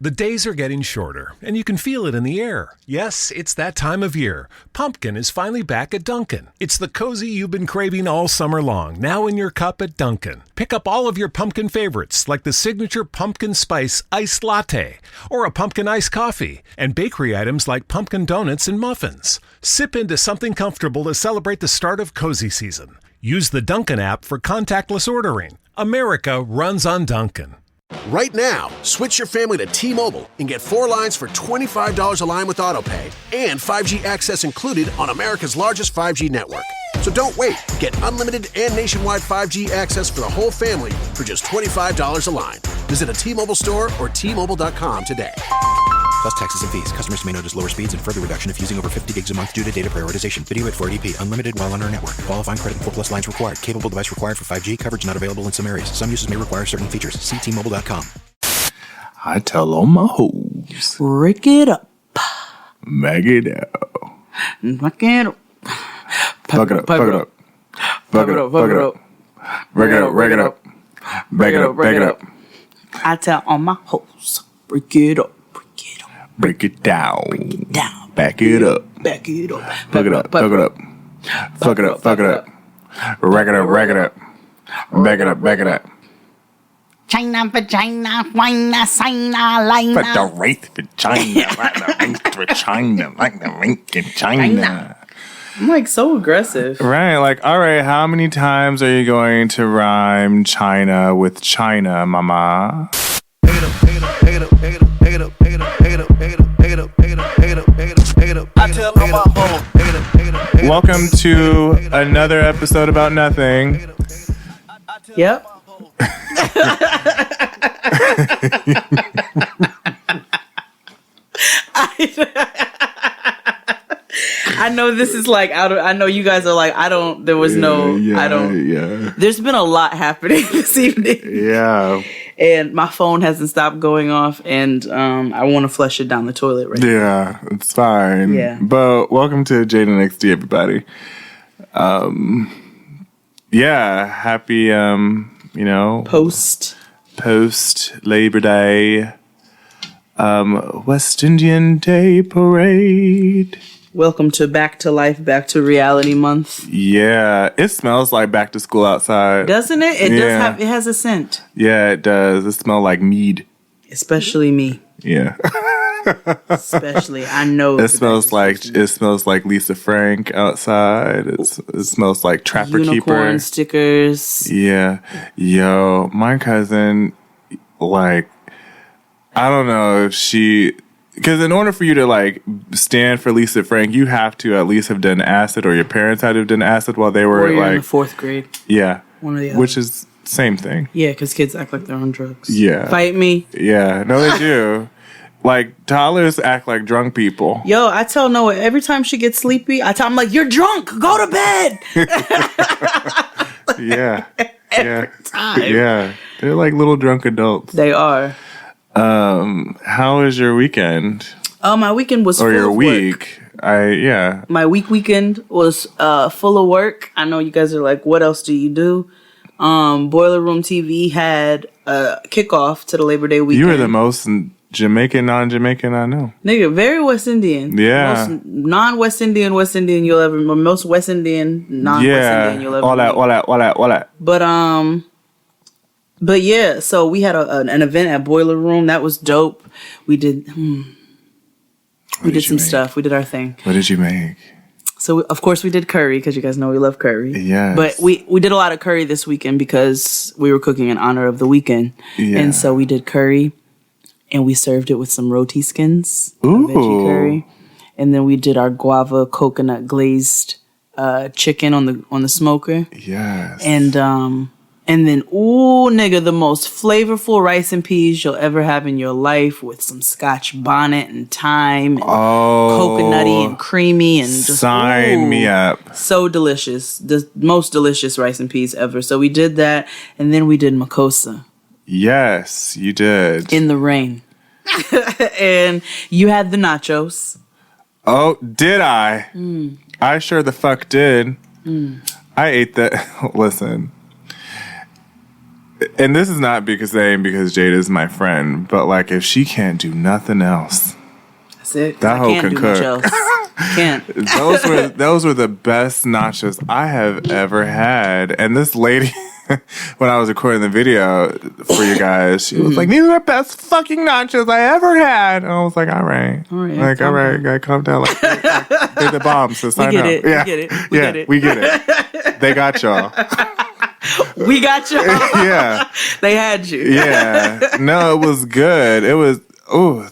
The days are getting shorter, and you can feel it in the air. Yes, it's that time of year. Pumpkin is finally back at Dunkin'. It's the cozy you've been craving all summer long, now in your cup at Dunkin'. Pick up all of your pumpkin favorites, like the signature pumpkin spice iced latte, or a pumpkin iced coffee, and bakery items like pumpkin donuts and muffins. Sip into something comfortable to celebrate the start of cozy season. Use the Dunkin' app for contactless ordering. America runs on Dunkin'. Right now, switch your family to T-Mobile and get 4 lines for $25 a line with AutoPay and 5G access included on America's largest 5G network. So don't wait. Get unlimited and nationwide 5G access for the whole family for just $25 a line. Visit a T-Mobile store or T-Mobile.com today. Plus taxes and fees. Customers may notice lower speeds and further reduction if using over 50 gigs a month due to data prioritization. Video at 480p. Unlimited while on our network. Qualifying credit and 4+ lines required. Capable device required for 5G. Coverage not available in some areas. Some uses may require certain features. See T-Mobile.com. I tell all my hoes. Break it up. Mag it out. Fuck it up. Fuck it up. Fuck it up. Fuck it up. Fuck it up. Break it up. Break it up. Break it up. Break it up. I tell all my hoes. Break it up. Break it down. Break it down. Back it up. Back it up. Fuck it up. Fuck it up. Fuck it up. Fuck it up. Rack it up. Rack it up. Back it up. Back it up. China, vagina, wine, China, line. But the race for China, like the race for China, like the race in China. I'm like so aggressive. Right, like, all right, how many times are you going to rhyme China with China, mama? Welcome to another episode about nothing. Yep. I know this is like I know you guys are like, there's been a lot happening this evening. Yeah. And my phone hasn't stopped going off, and I want to flush it down the toilet right now. Yeah, it's fine. Yeah. But welcome to Jada XD, everybody. Yeah, happy, post Labor Day, West Indian Day Parade. Welcome to Back to Life, Back to Reality Month. Yeah, it smells like back to school outside. Doesn't it? It has a scent. Yeah, it does. It smells like mead. Especially me. Yeah. Especially, I know. It smells like Lisa Frank outside. It smells like Trapper Unicorn Keeper. stickers. Yeah. Yo, my cousin, like, I don't know if she... Because in order for you to, like, stand for Lisa Frank, you have to at least have done acid, or your parents had to have done acid while they were, or you're like... in the 4th grade. Yeah. One or the other. Which is same thing. Yeah, because kids act like they're on drugs. Yeah. Fight me. Yeah. No, they do. Like, toddlers act like drunk people. Yo, I tell Noah, every time she gets sleepy, I'm like, you're drunk. Go to bed. Yeah. Every time. Yeah. They're like little drunk adults. They are. How was your weekend? My weekend was full of week. Work. My weekend was full of work. I know you guys are like, what else do you do? Boiler Room TV had a kickoff to the Labor Day weekend. You were the most Jamaican, non-Jamaican I know. Nigga, very West Indian. Yeah. Most non-West Indian you'll ever, most West Indian, non-West Indian you'll ever all that. But yeah, so we had an event at Boiler Room. That was dope. We did some stuff. We did our thing. What did you make? So, of course, we did curry because you guys know we love curry. Yes. But we did a lot of curry this weekend because we were cooking in honor of the weekend. Yeah. And so we did curry, and we served it with some roti skins, veggie curry. And then we did our guava coconut glazed chicken on the smoker. Yes. And then, nigga, the most flavorful rice and peas you'll ever have in your life with some Scotch bonnet and thyme and coconutty and creamy and just... Sign me up. So delicious. The most delicious rice and peas ever. So we did that, and then we did Makosa. Yes, you did. In the rain. And you had the nachos. Oh, did I? I sure the fuck did. I ate that. Listen... and this is not because Jada is my friend, but like if she can't do nothing else, that's it. That hoe can cook. Can't. Those were the best nachos I have ever had. And this lady, when I was recording the video for you guys, she was like, "These are the best fucking nachos I ever had." And I was like, "All right, all right, gotta calm down. Like, they're the bombs. So sign up. We get it. We get it. They got y'all." We got y'all. Yeah. They had you. Yeah. No, it was good. It was,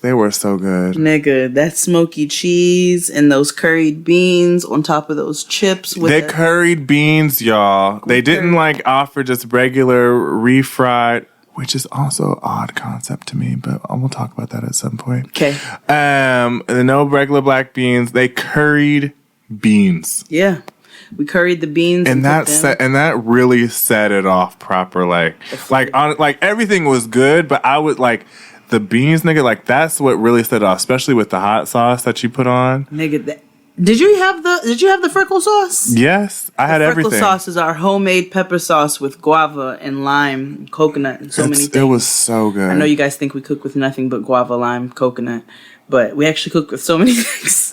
they were so good. Nigga, that smoky cheese and those curried beans on top of those chips. They curried beans, y'all. They didn't like offer just regular refried, which is also an odd concept to me, but we'll talk about that at some point. Okay. No regular black beans. They curried beans. Yeah. We curried the beans, and that really set it off proper. Like everything was good, but I would like the beans, nigga. Like that's what really set it off, especially with the hot sauce that you put on. Nigga, did you have the freckle sauce? Yes, I had everything. Freckle sauce is our homemade pepper sauce with guava and lime, coconut, and many things. It was so good. I know you guys think we cook with nothing but guava, lime, coconut, but we actually cook with so many things.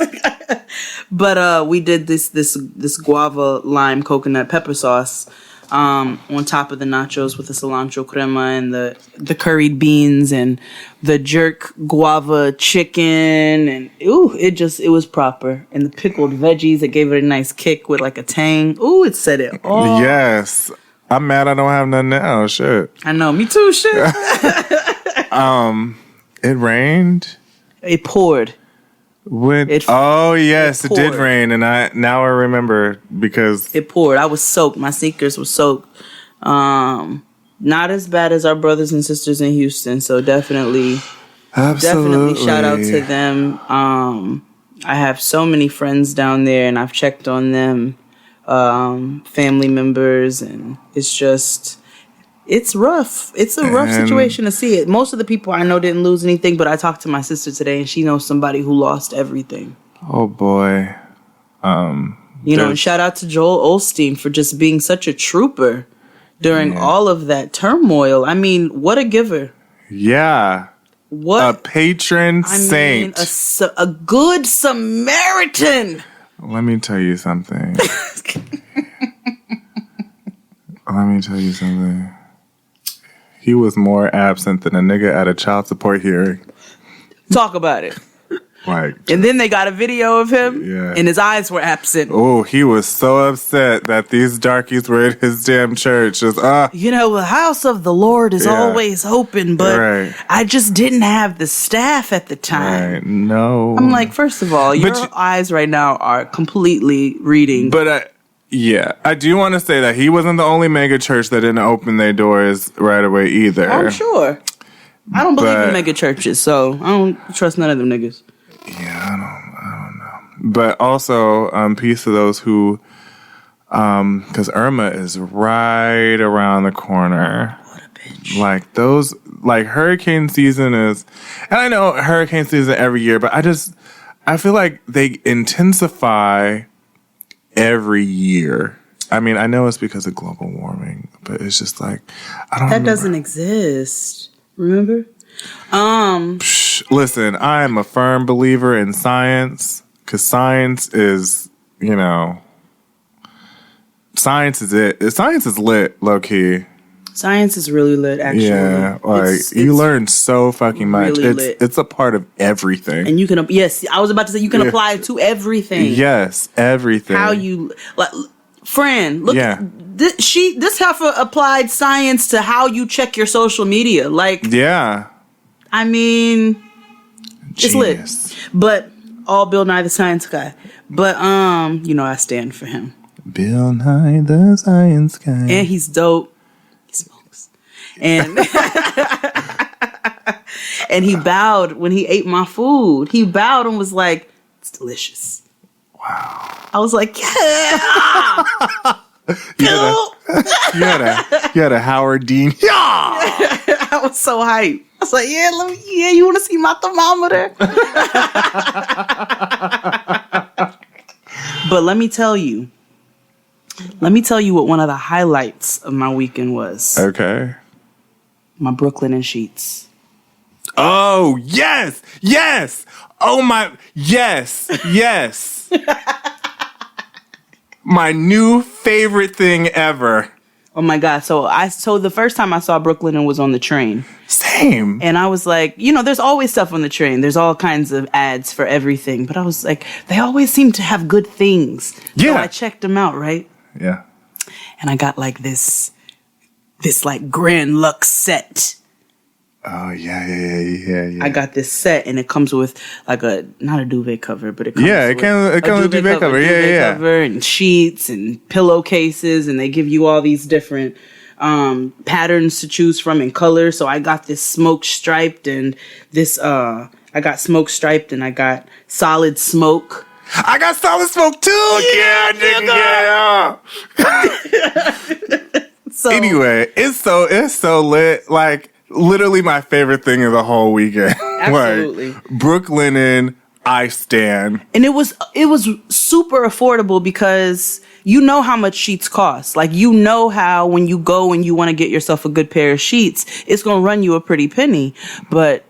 But we did this guava, lime, coconut pepper sauce on top of the nachos with the cilantro crema and the curried beans and the jerk guava chicken, and it was proper. And the pickled veggies that gave it a nice kick with like a tang. Ooh, it set it off. Yes. I'm mad I don't have nothing now. Shit. I know, me too, shit. It rained. It poured. It did rain, and I remember because it poured. I was soaked. My sneakers were soaked. Not as bad as our brothers and sisters in Houston, so definitely shout out to them. I have so many friends down there, and I've checked on them, family members, and it's rough. It's a rough situation to see it. Most of the people I know didn't lose anything, but I talked to my sister today, and she knows somebody who lost everything. Oh, boy. And shout out to Joel Osteen for just being such a trooper during all of that turmoil. I mean, what a giver. Yeah. What a patron saint. A good Samaritan. Let me tell you something. He was more absent than a nigga at a child support hearing. Talk about it. Like, and then they got a video of him, and his eyes were absent. Oh, he was so upset that these darkies were in his damn church. Just, the house of the Lord is always open, but I just didn't have the staff at the time. Right. No. I'm like, first of all, your eyes right now are completely reading. But I do want to say that he wasn't the only mega church that didn't open their doors right away either. I'm sure. I don't believe in mega churches, so I don't trust none of them niggas. Yeah, I don't know. But also, peace to those who, because Irma is right around the corner. What a bitch. Like hurricane season is, and I know hurricane season every year, but I feel like they intensify every year. I mean, I know it's because of global warming, but it's just like, I don't know. That doesn't exist. Remember? Listen, I am a firm believer in science, because science is, science is it. Science is lit, low key. Science is really lit, actually. Yeah, you learn so fucking much. Really it's a part of everything. And you can, I was about to say, you can apply it to everything. Yes, everything. How you, friend, look, this heifer applied science to how you check your social media. I mean, it's lit. But all Bill Nye the Science Guy. But, I stand for him. Bill Nye the Science Guy. And he's dope. He smokes. And and he bowed when he ate my food. He bowed and was like, "It's delicious." Wow. I was like, yeah. You had a Howard Dean. Yeah. I was so hyped. I was like, you want to see my thermometer? But let me tell you what one of the highlights of my weekend was. Okay. My Brooklinen sheets. Oh, yes. Yes. Oh, my. Yes. Yes. My new favorite thing ever. Oh my God. So the first time I saw Brooklinen was on the train. Same. And I was like, there's always stuff on the train. There's all kinds of ads for everything. But I was like, they always seem to have good things. Yeah. So I checked them out, right? Yeah. And I got like this like Grand Lux set. Oh, yeah. I got this set, and it comes with like not a duvet cover, but it comes it comes with a duvet cover. Yeah. Cover and sheets and pillowcases, and they give you all these different patterns to choose from and colors. So I got this smoke striped and this I got smoke striped and I got solid smoke. I got solid smoke too. Yeah, nigga. Yeah. So Anyway, it's so lit. Like, literally my favorite thing of the whole weekend. Absolutely. Like, Brooklinen, I stan. And it was super affordable because you know how much sheets cost. Like, you know how when you go and you want to get yourself a good pair of sheets, it's going to run you a pretty penny. But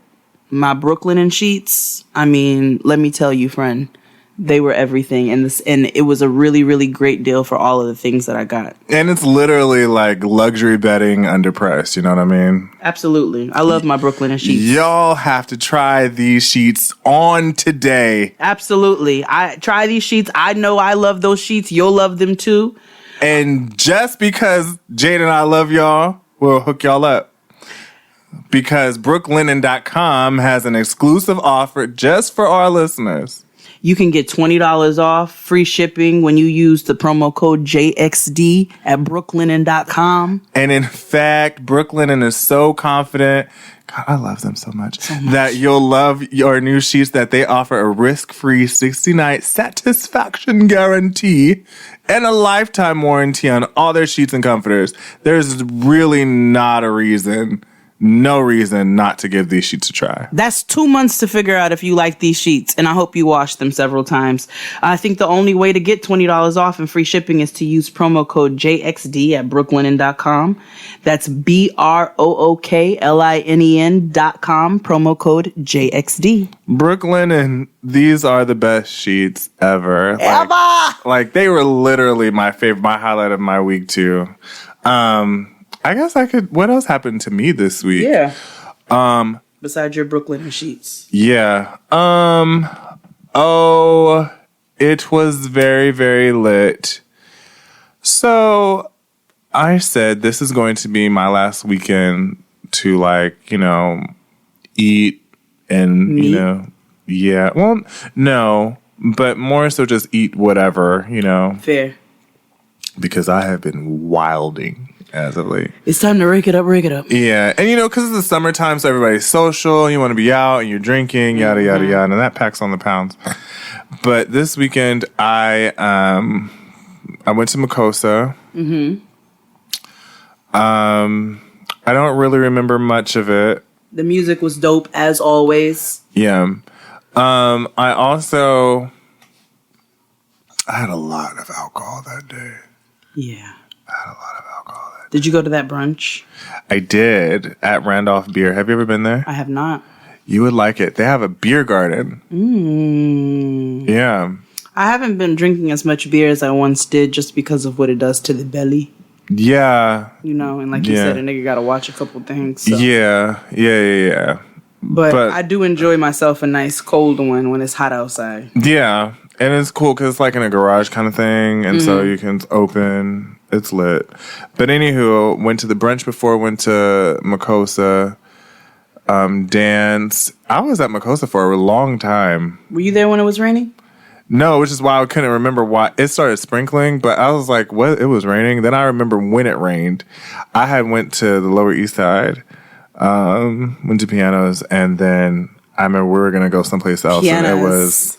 my Brooklinen sheets, I mean, let me tell you, friend, they were everything. And it was a really, really great deal for all of the things that I got. And it's literally like luxury bedding underpriced, you know what I mean? Absolutely. I love my Brooklinen sheets. Y'all have to try these sheets on today. Absolutely. I try these sheets. I know I love those sheets. You'll love them too. And just because Jade and I love y'all, we'll hook y'all up. Because Brooklinen.com has an exclusive offer just for our listeners. You can get $20 off, free shipping when you use the promo code JXD at brooklinen.com. And in fact, Brooklinen is so confident, God, I love them so much, that you'll love your new sheets, that they offer a risk-free 60-night satisfaction guarantee and a lifetime warranty on all their sheets and comforters. There's really no reason not to give these sheets a try. That's 2 months to figure out if you like these sheets, and I hope you wash them several times. I think the only way to get $20 off and free shipping is to use promo code JXD at brooklinen.com. That's BROOKLINEN.com, promo code JXD. Brooklinen, these are the best sheets ever. Like they were literally my highlight of my week too. I guess what else happened to me this week? Yeah. Besides your Brooklinen sheets. Yeah. It was very, very lit. So I said this is going to be my last weekend to eat and, Meat? yeah. Well, no, but more so just eat whatever, Fair. Because I have been wilding as of late. It's time to rake it up. Yeah. And, because it's the summertime, so everybody's social. You want to be out and you're drinking, yada, yada, yada. And that packs on the pounds. But this weekend, I went to Makosa. Mm-hmm. I don't really remember much of it. The music was dope, as always. Yeah. I had a lot of alcohol that day. Yeah. I had a lot of alcohol that day. Did you go to that brunch? I did, at Randolph Beer. Have you ever been there? I have not. You would like it. They have a beer garden. Yeah. I haven't been drinking as much beer as I once did just because of what it does to the belly. Yeah. And like you said, a nigga got to watch a couple things. So. Yeah. But I do enjoy myself a nice cold one when it's hot outside. Yeah. And it's cool because it's like in a garage kind of thing. And so you can open. It's lit. But anywho, went to the brunch before, went to Makosa. Dance. I was at Makosa for a long time. Were you there when it was raining? No, which is why I couldn't remember why. It started sprinkling, but I was like, what? It was raining? Then I remember when it rained. I had went to the Lower East Side, went to Pianos, and then I remember we were going to go someplace else. Pianos.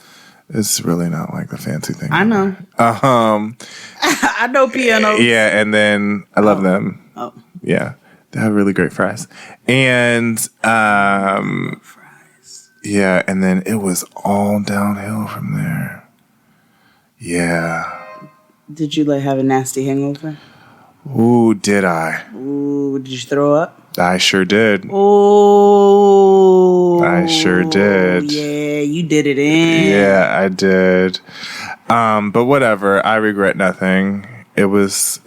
And it's really not like the fancy thing. I know. I know Pianos. Yeah, and then I love them. Oh. Yeah. They have really great fries. And, yeah, and then it was all downhill from there. Yeah. Did you have a nasty hangover? Ooh, did I? Ooh, did you throw up? I sure did. Oh. I sure did. Yeah, you did it in. Yeah, I did. But whatever. I regret nothing. It was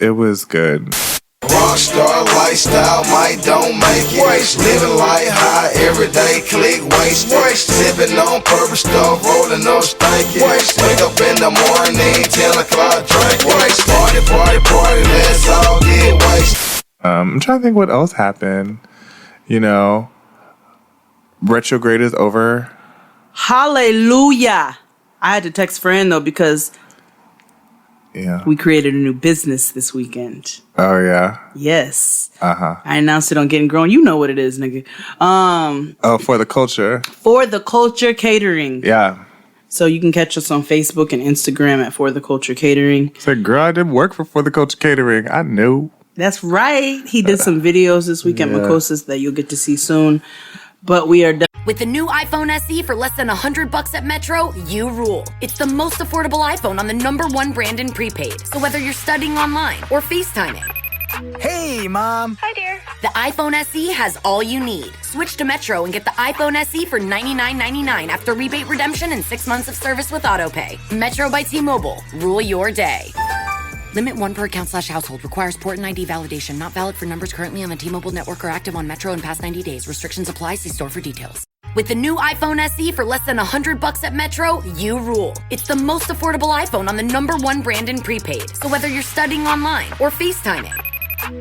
good. Rockstar lifestyle, might don't make it. Living life high, everyday click waste. Sipping on purple stuff, rolling up stanky. Wake up in the morning, 10 o'clock drink. Party, let's all get wasted. I'm trying to think what else happened. You know, retrograde is over. Hallelujah. I had to text friend though because we created a new business this weekend. Oh yeah. Yes. I announced it on Getting Grown. You know what it is, nigga. For the culture. For the Culture Catering. Yeah. So you can catch us on Facebook and Instagram at For the Culture Catering. Say, girl, I didn't work for the Culture Catering. I knew. That's right. He did some videos this week at Makosa's that you'll get to see soon. But we are done. With the new iPhone SE for less than $100 at Metro, you rule. It's the most affordable iPhone on the #1 brand in prepaid. So whether you're studying online or FaceTiming. Hey, Mom. Hi, dear. The iPhone SE has all you need. Switch to Metro and get the iPhone SE for $99.99 after rebate redemption and 6 months of service with AutoPay. Metro by T-Mobile. Rule your day. Limit 1 per account/household. Requires port and ID validation. Not valid for numbers currently on the T-Mobile network or active on Metro in past 90 days. Restrictions apply. See store for details. With the new iPhone SE for less than $100 at Metro, you rule. It's the most affordable iPhone on the #1 brand in prepaid. So whether you're studying online or FaceTiming.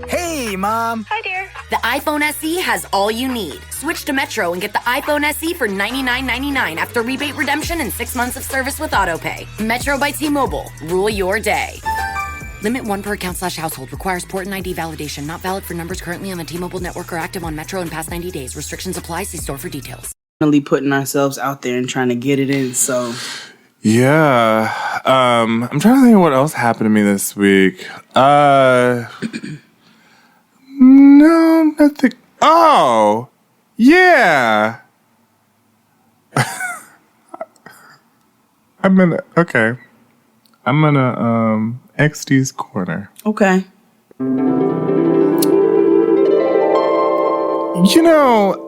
Hey, Mom. Hi, dear. The iPhone SE has all you need. Switch to Metro and get the iPhone SE for $99.99 after rebate redemption and 6 months of service with AutoPay. Metro by T-Mobile. Rule your day. Limit 1 per account/household. Requires port and ID validation. Not valid for numbers currently on the T-Mobile network or active on Metro in past 90 days. Restrictions apply. See store for details. Putting ourselves out there and trying to get it in, so... Yeah. I'm trying to think of what else happened to me this week. No, nothing. Oh, yeah. I'm gonna XD's corner. Okay. You know,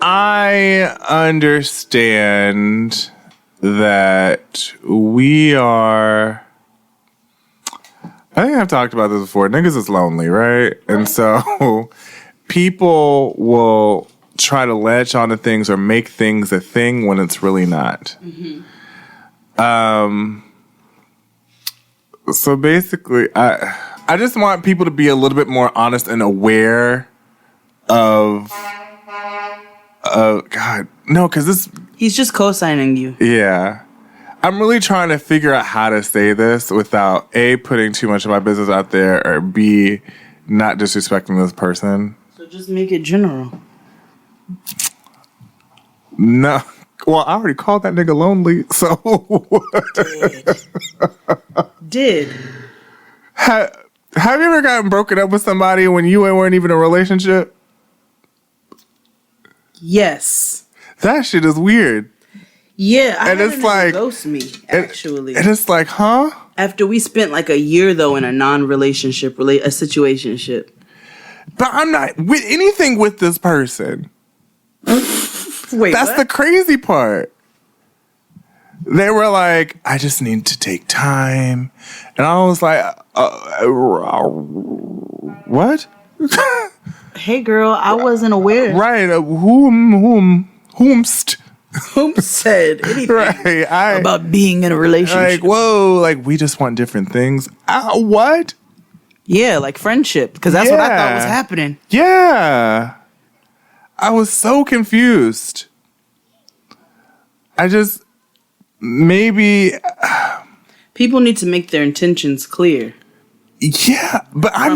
I understand that we are... I think I've talked about this before. Niggas is lonely, right? And so people will try to latch onto things or make things a thing when it's really not. So basically, I just want people to be a little bit more honest and aware of God. No, because this... He's just co-signing you. Yeah. I'm really trying to figure out how to say this without A, putting too much of my business out there, or B, not disrespecting this person. So just make it general. No. Well, I already called that nigga lonely, so... Did. Have you ever gotten broken up with somebody when you weren't even in a relationship? Yes. That shit is weird. Yeah, I and had it's like ghost me actually. And it's like, huh? After we spent like a year though in a non-relationship, a situationship. But I'm not with anything with this person. Wait, that's what? the crazy part. They were like, I just need to take time, and I was like, what? Hey, girl, I wasn't aware. Right? Whomst? Whom said anything right, about being in a relationship? Like, whoa, like we just want different things. What? Yeah, like friendship, because that's what I thought was happening. Yeah. I was so confused. Maybe... People need to make their intentions clear. Yeah, but I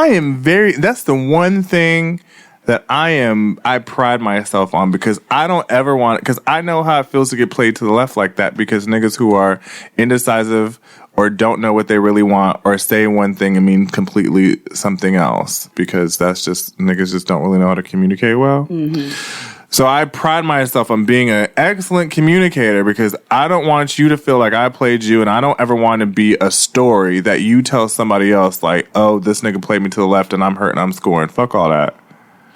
am very... That's the one thing that I pride myself on, because I don't ever want... Because I know how it feels to get played to the left like that, because niggas who are indecisive or don't know what they really want or say one thing and mean completely something else, because that's just... Niggas just don't really know how to communicate well. Mm-hmm. So I pride myself on being an excellent communicator because I don't want you to feel like I played you, and I don't ever want to be a story that you tell somebody else like, oh, this nigga played me to the left and I'm hurt and I'm scoring. Fuck all that.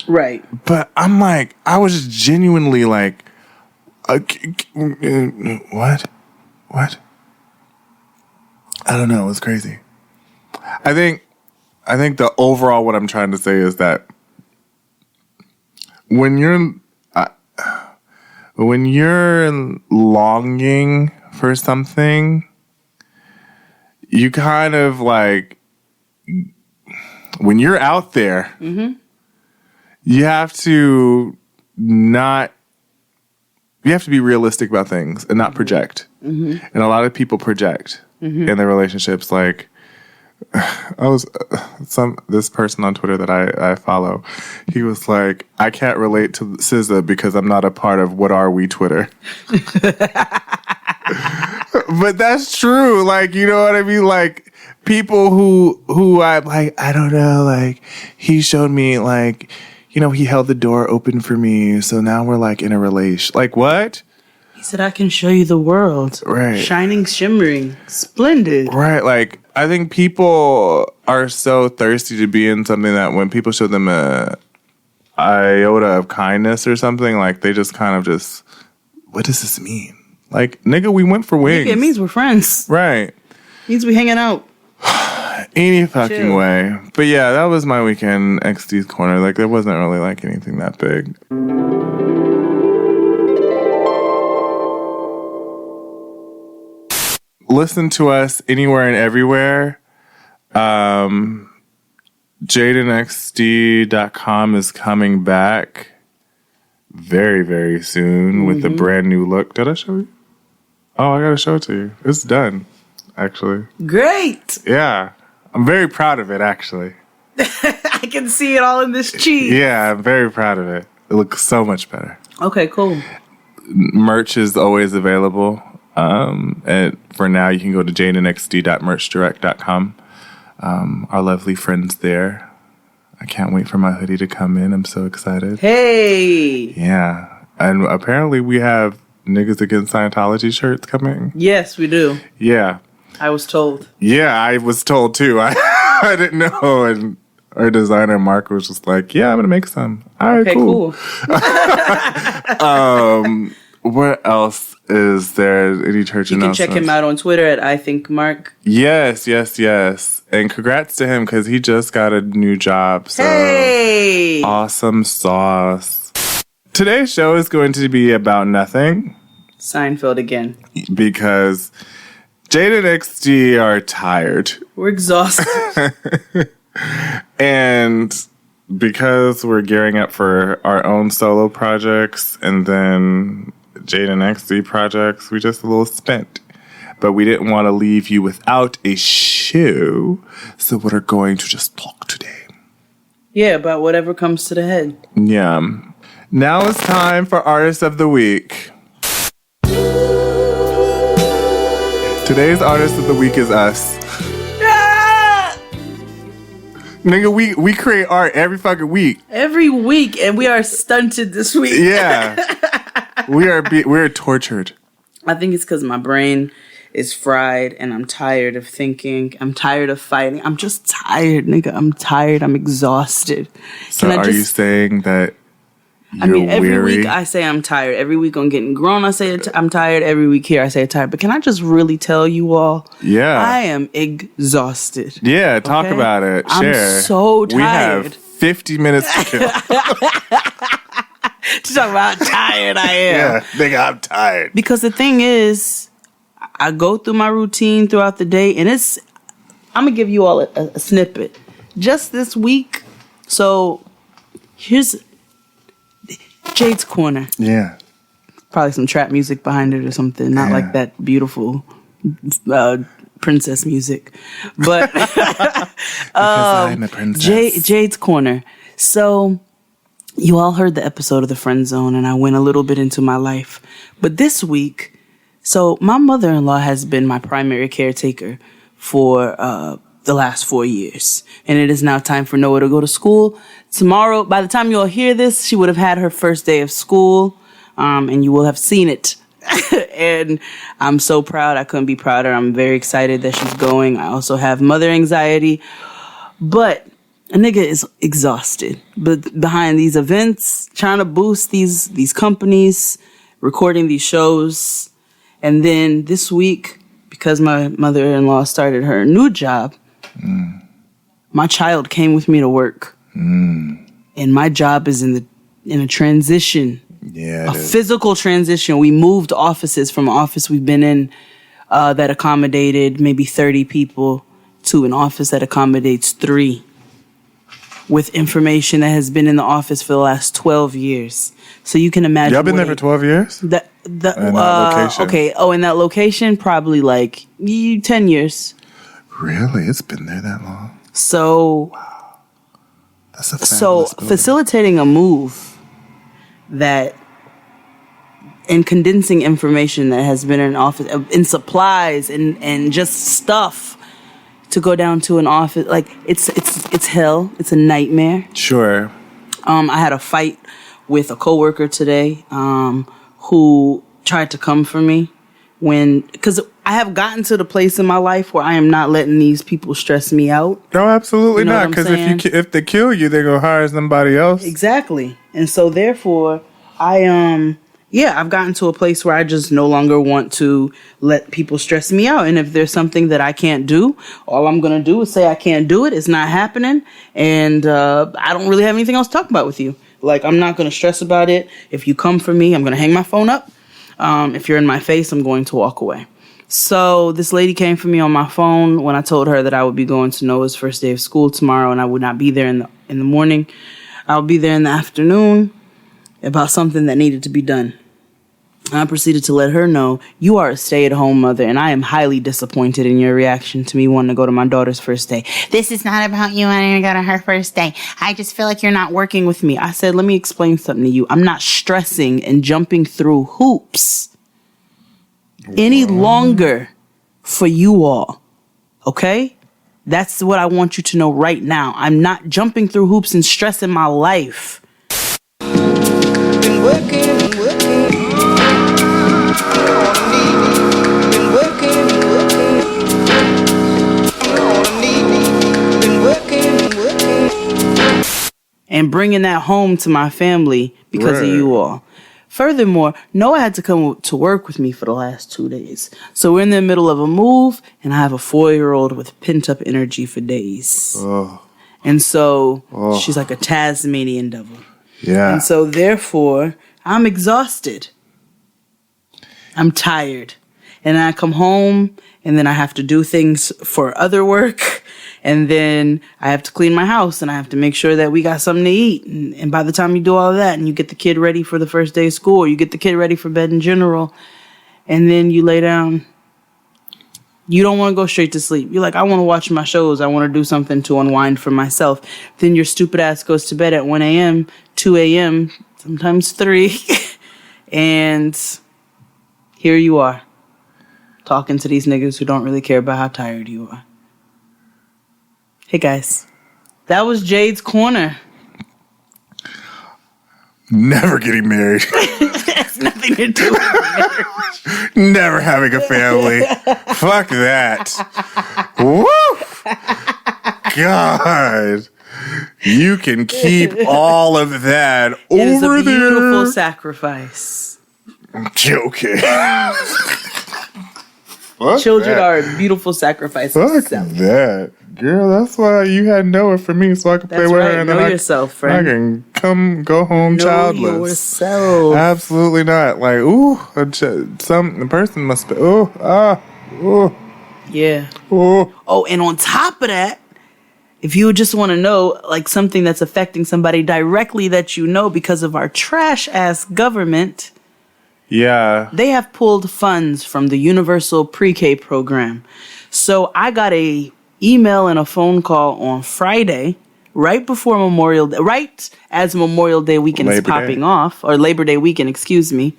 Right. But I'm like, I was just genuinely like, what? What? I don't know. It was crazy. I think the overall what I'm trying to say is that when you're longing for something, you kind of like, when you're out there, you have to be realistic about things and not project. And a lot of people project in their relationships. Like, this person on Twitter that I follow, he was like, I can't relate to SZA because I'm not a part of What Are We Twitter. But that's true. Like, you know what I mean? Like, people who I'm like, I don't know, like, he showed me, like, you know, he held the door open for me, so now we're like in a relation. Like, what? He said, I can show you the world. Right. Shining, shimmering, splendid. Right. Like, I think people are so thirsty to be in something that when people show them a iota of kindness or something, like, they just kind of just, what does this mean? Like, nigga, we went for wings. It means we're friends. Right. It means we hanging out. Any fucking way. But yeah, that was my weekend XD's Corner. Like, there wasn't really like anything that big. Listen to us anywhere and everywhere. JadenXD.com is coming back very, very soon with a brand new look. Did I show you? Oh, I gotta show it to you. It's done, actually. Great. Yeah. I'm very proud of it, actually. I can see it all in this cheese. Yeah, I'm very proud of it. It looks so much better. Okay, cool. Merch is always available. And for now, you can go to jadenxd.merchdirect.com. Our lovely friends there. I can't wait for my hoodie to come in. I'm so excited. Hey. Yeah. And apparently we have Niggas Against Scientology shirts coming. Yes, we do. Yeah. I was told. Yeah, I was told too. I didn't know. And our designer, Mark, was just like, yeah, I'm going to make some. All right, okay, cool. What else is there? Any church announcements? You can check him out on Twitter at IThinkMark. Yes. And congrats to him because he just got a new job. So hey! Awesome sauce. Today's show is going to be about nothing. Seinfeld again. Because Jade and XD are tired. We're exhausted. And because we're gearing up for our own solo projects and then Jade and XD projects, we just a little spent. But we didn't want to leave you without a show, so we're going to just talk today. Yeah, about whatever comes to the head. Yeah. Now it's time for Artist of the Week. Today's Artist of the Week is us. Nigga, we create art every fucking week. Every week, and we are stunted this week. Yeah. We're tortured. I think it's because my brain is fried and I'm tired of thinking. I'm tired of fighting. I'm just tired, nigga. I'm tired. I'm exhausted. So are you saying that you're every weary? week I say I'm tired. Every week on Getting Grown, I say I'm tired. Every week here, I say I'm tired. But can I just really tell you all? Yeah. I am exhausted. Yeah, talk about it. Share. I'm so tired. We have 50 minutes to kill. To talk about how tired I am. Yeah, nigga, I'm tired. Because the thing is, I go through my routine throughout the day, and I'm going to give you all a snippet. Just this week, so here's Jade's Corner. Yeah. Probably some trap music behind it or something. Not like that beautiful princess music. But because I'm a princess. Jade's Corner. So you all heard the episode of The Friend Zone, and I went a little bit into my life. But this week, so my mother-in-law has been my primary caretaker for the last 4 years. And it is now time for Noah to go to school. Tomorrow, by the time you all hear this, she would have had her first day of school, and you will have seen it. And I'm so proud. I couldn't be prouder. I'm very excited that she's going. I also have mother anxiety. But a nigga is exhausted. But behind these events, trying to boost these companies, recording these shows. And then this week, because my mother-in-law started her new job, my child came with me to work. And my job is in a transition. Yeah, a physical transition. We moved offices from an office we've been in that accommodated maybe 30 people to an office that accommodates 3, with information that has been in the office for the last 12 years. So you can imagine. Y'all been there for 12 years? In that location. Okay. Oh, in that location, probably like 10 years. Really? It's been there that long? So, wow. That's a fabulous building. Facilitating a move that, and condensing information that has been in office, in supplies and just stuff, to go down to an office, like it's hell. It's a nightmare. Sure. I had a fight with a coworker today, who tried to come for me because I have gotten to the place in my life where I am not letting these people stress me out. No, absolutely you know not. Because if they kill you, they're gonna hire somebody else. Exactly. And so therefore, I've gotten to a place where I just no longer want to let people stress me out. And if there's something that I can't do, all I'm going to do is say I can't do it. It's not happening. And I don't really have anything else to talk about with you. Like, I'm not going to stress about it. If you come for me, I'm going to hang my phone up. If you're in my face, I'm going to walk away. So this lady came for me on my phone when I told her that I would be going to Noah's first day of school tomorrow, and I would not be there in the morning. I would be there in the afternoon about something that needed to be done. I proceeded to let her know, you are a stay-at-home mother, and I am highly disappointed in your reaction to me wanting to go to my daughter's first day. This is not about you wanting to go to her first day. I just feel like you're not working with me. I said, let me explain something to you. I'm not stressing and jumping through hoops any longer for you all. Okay? That's what I want you to know right now. I'm not jumping through hoops and stressing my life. Been working. And bringing that home to my family because of you all. Furthermore, Noah had to come to work with me for the last 2 days. So we're in the middle of a move, and I have a 4-year-old with pent-up energy for days. And so she's like a Tasmanian devil. Yeah. And so therefore, I'm exhausted. I'm tired. And I come home, and then I have to do things for other work. And then I have to clean my house, and I have to make sure that we got something to eat. And by the time you do all of that, and you get the kid ready for the first day of school, or you get the kid ready for bed in general, and then you lay down, you don't want to go straight to sleep. You're like, I want to watch my shows. I want to do something to unwind for myself. Then your stupid ass goes to bed at 1 a.m., 2 a.m., sometimes 3. And here you are, talking to these niggas who don't really care about how tired you are. Hey guys, that was Jade's Corner. Never getting married. Has nothing to do with marriage. Never having a family. Fuck that. Woo! God. You can keep all of that over there. It is a beautiful sacrifice. I'm joking. Children are a beautiful sacrifice. Fuck that. Girl, that's why you had Noah for me, so I could play with her. And know then yourself, friend. I can go home childless. Know yourself. Absolutely not. Like, the person must be, Yeah. Ooh. Oh, and on top of that, if you just want to know, like, something that's affecting somebody directly that you know because of our trash-ass government... Yeah. They have pulled funds from the Universal Pre-K program. So I got a email and a phone call on Friday, right before Memorial Day, right as Memorial Day weekend is popping off, or Labor Day weekend, excuse me,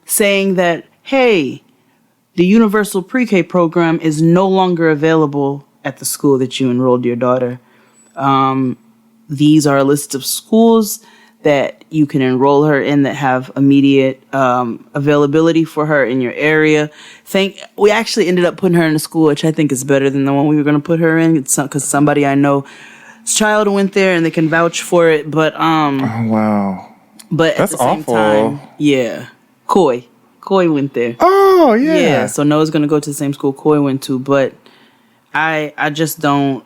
saying that, hey, the Universal Pre-K program is no longer available at the school that you enrolled your daughter. These are a list of schools that you can enroll her in that have immediate availability for her in your area. We actually ended up putting her in a school which I think is better than the one we were going to put her in. It's because somebody I know's child went there and they can vouch for it. But oh wow, but that's at the same awful. time, yeah, Coy went there. Oh yeah, yeah. So Noah's going to go to the same school Coy went to, but I just don't.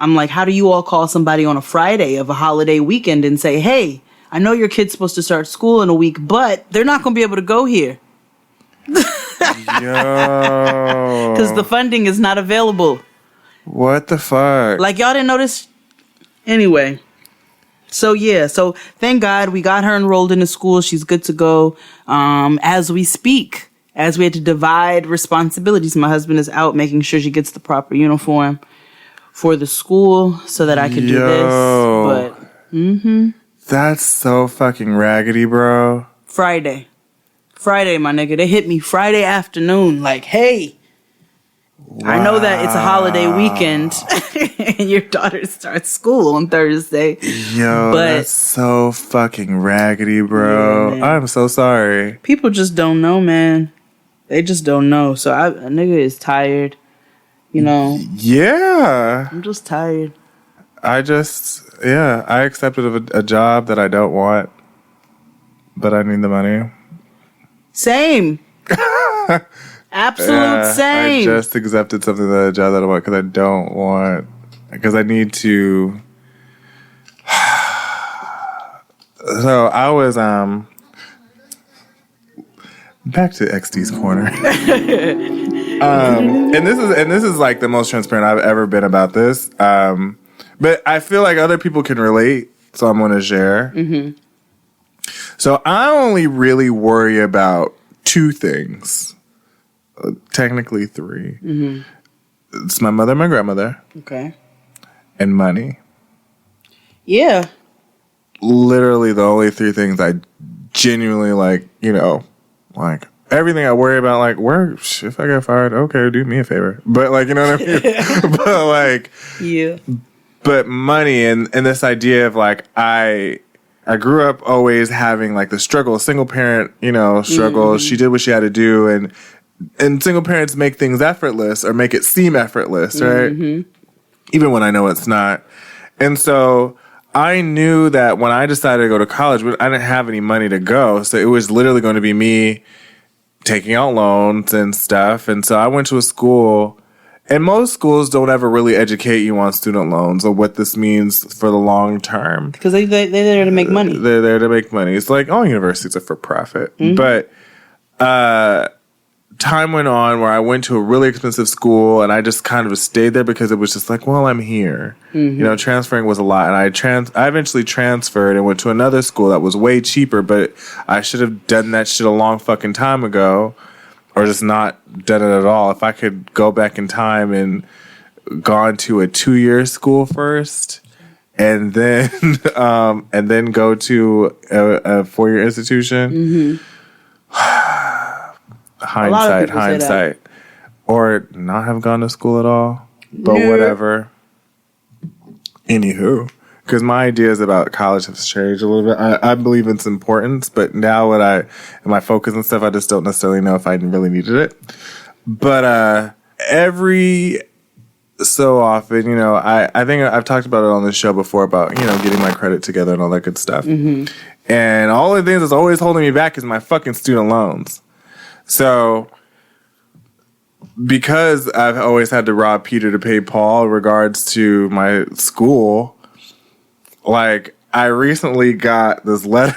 I'm like, how do you all call somebody on a Friday of a holiday weekend and say, hey, I know your kid's supposed to start school in a week, but they're not going to be able to go here. Yo. Because the funding is not available. What the fuck? Like, y'all didn't notice? Anyway. So, yeah. So, thank God we got her enrolled in the school. She's good to go as we speak. As we had to divide responsibilities. My husband is out making sure she gets the proper uniform for the school so that I could do this. But that's so fucking raggedy, bro. Friday, my nigga. They hit me Friday afternoon like, hey, wow. I know that it's a holiday weekend and your daughter starts school on Thursday. Yo, but that's so fucking raggedy, bro. Yeah, I'm so sorry. People just don't know, man. They just don't know. So a nigga is tired. You know? Yeah. I'm just tired. I accepted a job that I don't want, but I need the money. Same. Absolute same. I just accepted a job that I want because I don't want, because I need to. So I was, back to XD's corner. And this is like the most transparent I've ever been about this. But I feel like other people can relate, so I'm going to share. Mm-hmm. So I only really worry about two things, technically three. Mm-hmm. It's my mother, and my grandmother. Okay. And money. Yeah. Literally the only three things I genuinely like, like everything I worry about, like, if I get fired, okay, do me a favor. But, like, you know what I mean? But, like, yeah. But money and this idea of, like, I grew up always having, like, the struggle, single parent, struggle. Mm-hmm. She did what she had to do. And single parents make things effortless or make it seem effortless, right? Mm-hmm. Even when I know it's not. And so I knew that when I decided to go to college, I didn't have any money to go. So it was literally going to be me taking out loans and stuff. And so I went to a school, and most schools don't ever really educate you on student loans or what this means for the long term. Because they're there to make money. They're there to make money. It's like all universities are for profit. Mm-hmm. But time went on where I went to a really expensive school, and I just kind of stayed there because it was just like, well, I'm here. Mm-hmm. Transferring was a lot. And I eventually transferred and went to another school that was way cheaper, but I should have done that shit a long fucking time ago, or just not done it at all. If I could go back in time and gone to a 2-year school first, and then go to a 4-year institution. Mm-hmm. Hindsight. Or not have gone to school at all. But whatever. Anywho. Because my ideas about college have changed a little bit. I believe it's importance, but now in my focus and stuff, I just don't necessarily know if I really needed it. But every so often, I think I've talked about it on this show before about, getting my credit together and all that good stuff. Mm-hmm. And all the things that's always holding me back is my fucking student loans. So, because I've always had to rob Peter to pay Paul in regards to my school, like, I recently got this letter.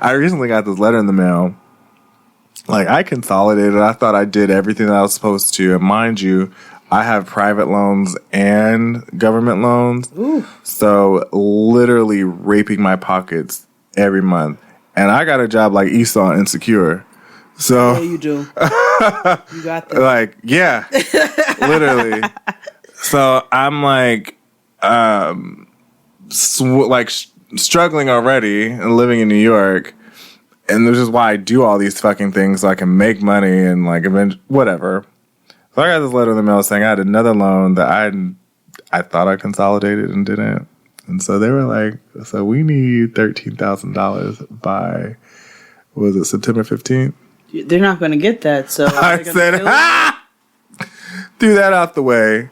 I recently got this letter in the mail. Like, I consolidated. I thought I did everything that I was supposed to. And mind you, I have private loans and government loans. Ooh. So, literally raping my pockets every month. And I got a job like Esau and Insecure. So yeah, you do. You got that. Like, yeah, literally. So I'm like, struggling already and living in New York, and this is why I do all these fucking things so I can make money and like whatever. So I got this letter in the mail saying I had another loan that I thought I consolidated and didn't. And so they were like, so we need $13,000 by, was it September 15th? They're not going to get that. So I said, threw that out the way.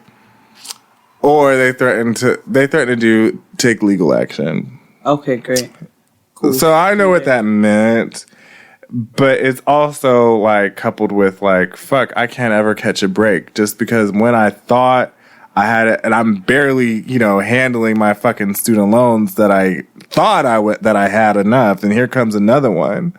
Or they threatened to take legal action. Okay, great. Cool. So I know what that meant. But it's also like coupled with like, fuck, I can't ever catch a break just because when I thought I had it, and I'm barely, handling my fucking student loans that I thought that I had enough, and here comes another one.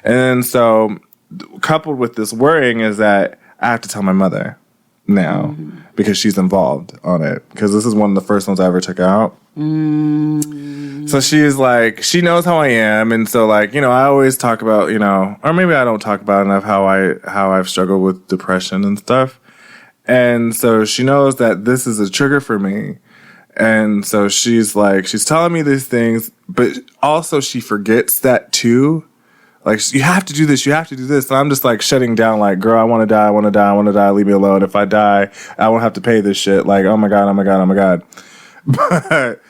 And so, coupled with this worrying is that I have to tell my mother now because she's involved on it. Because this is one of the first ones I ever took out. So she's like, she knows how I am. And so, like, I always talk about, or maybe I don't talk about enough how I've struggled with depression and stuff. And so she knows that this is a trigger for me. And so she's like, she's telling me these things, but also she forgets that too. Like, you have to do this, you have to do this. And I'm just like shutting down, like, girl, I want to die, leave me alone. If I die, I won't have to pay this shit. Like, oh my God. But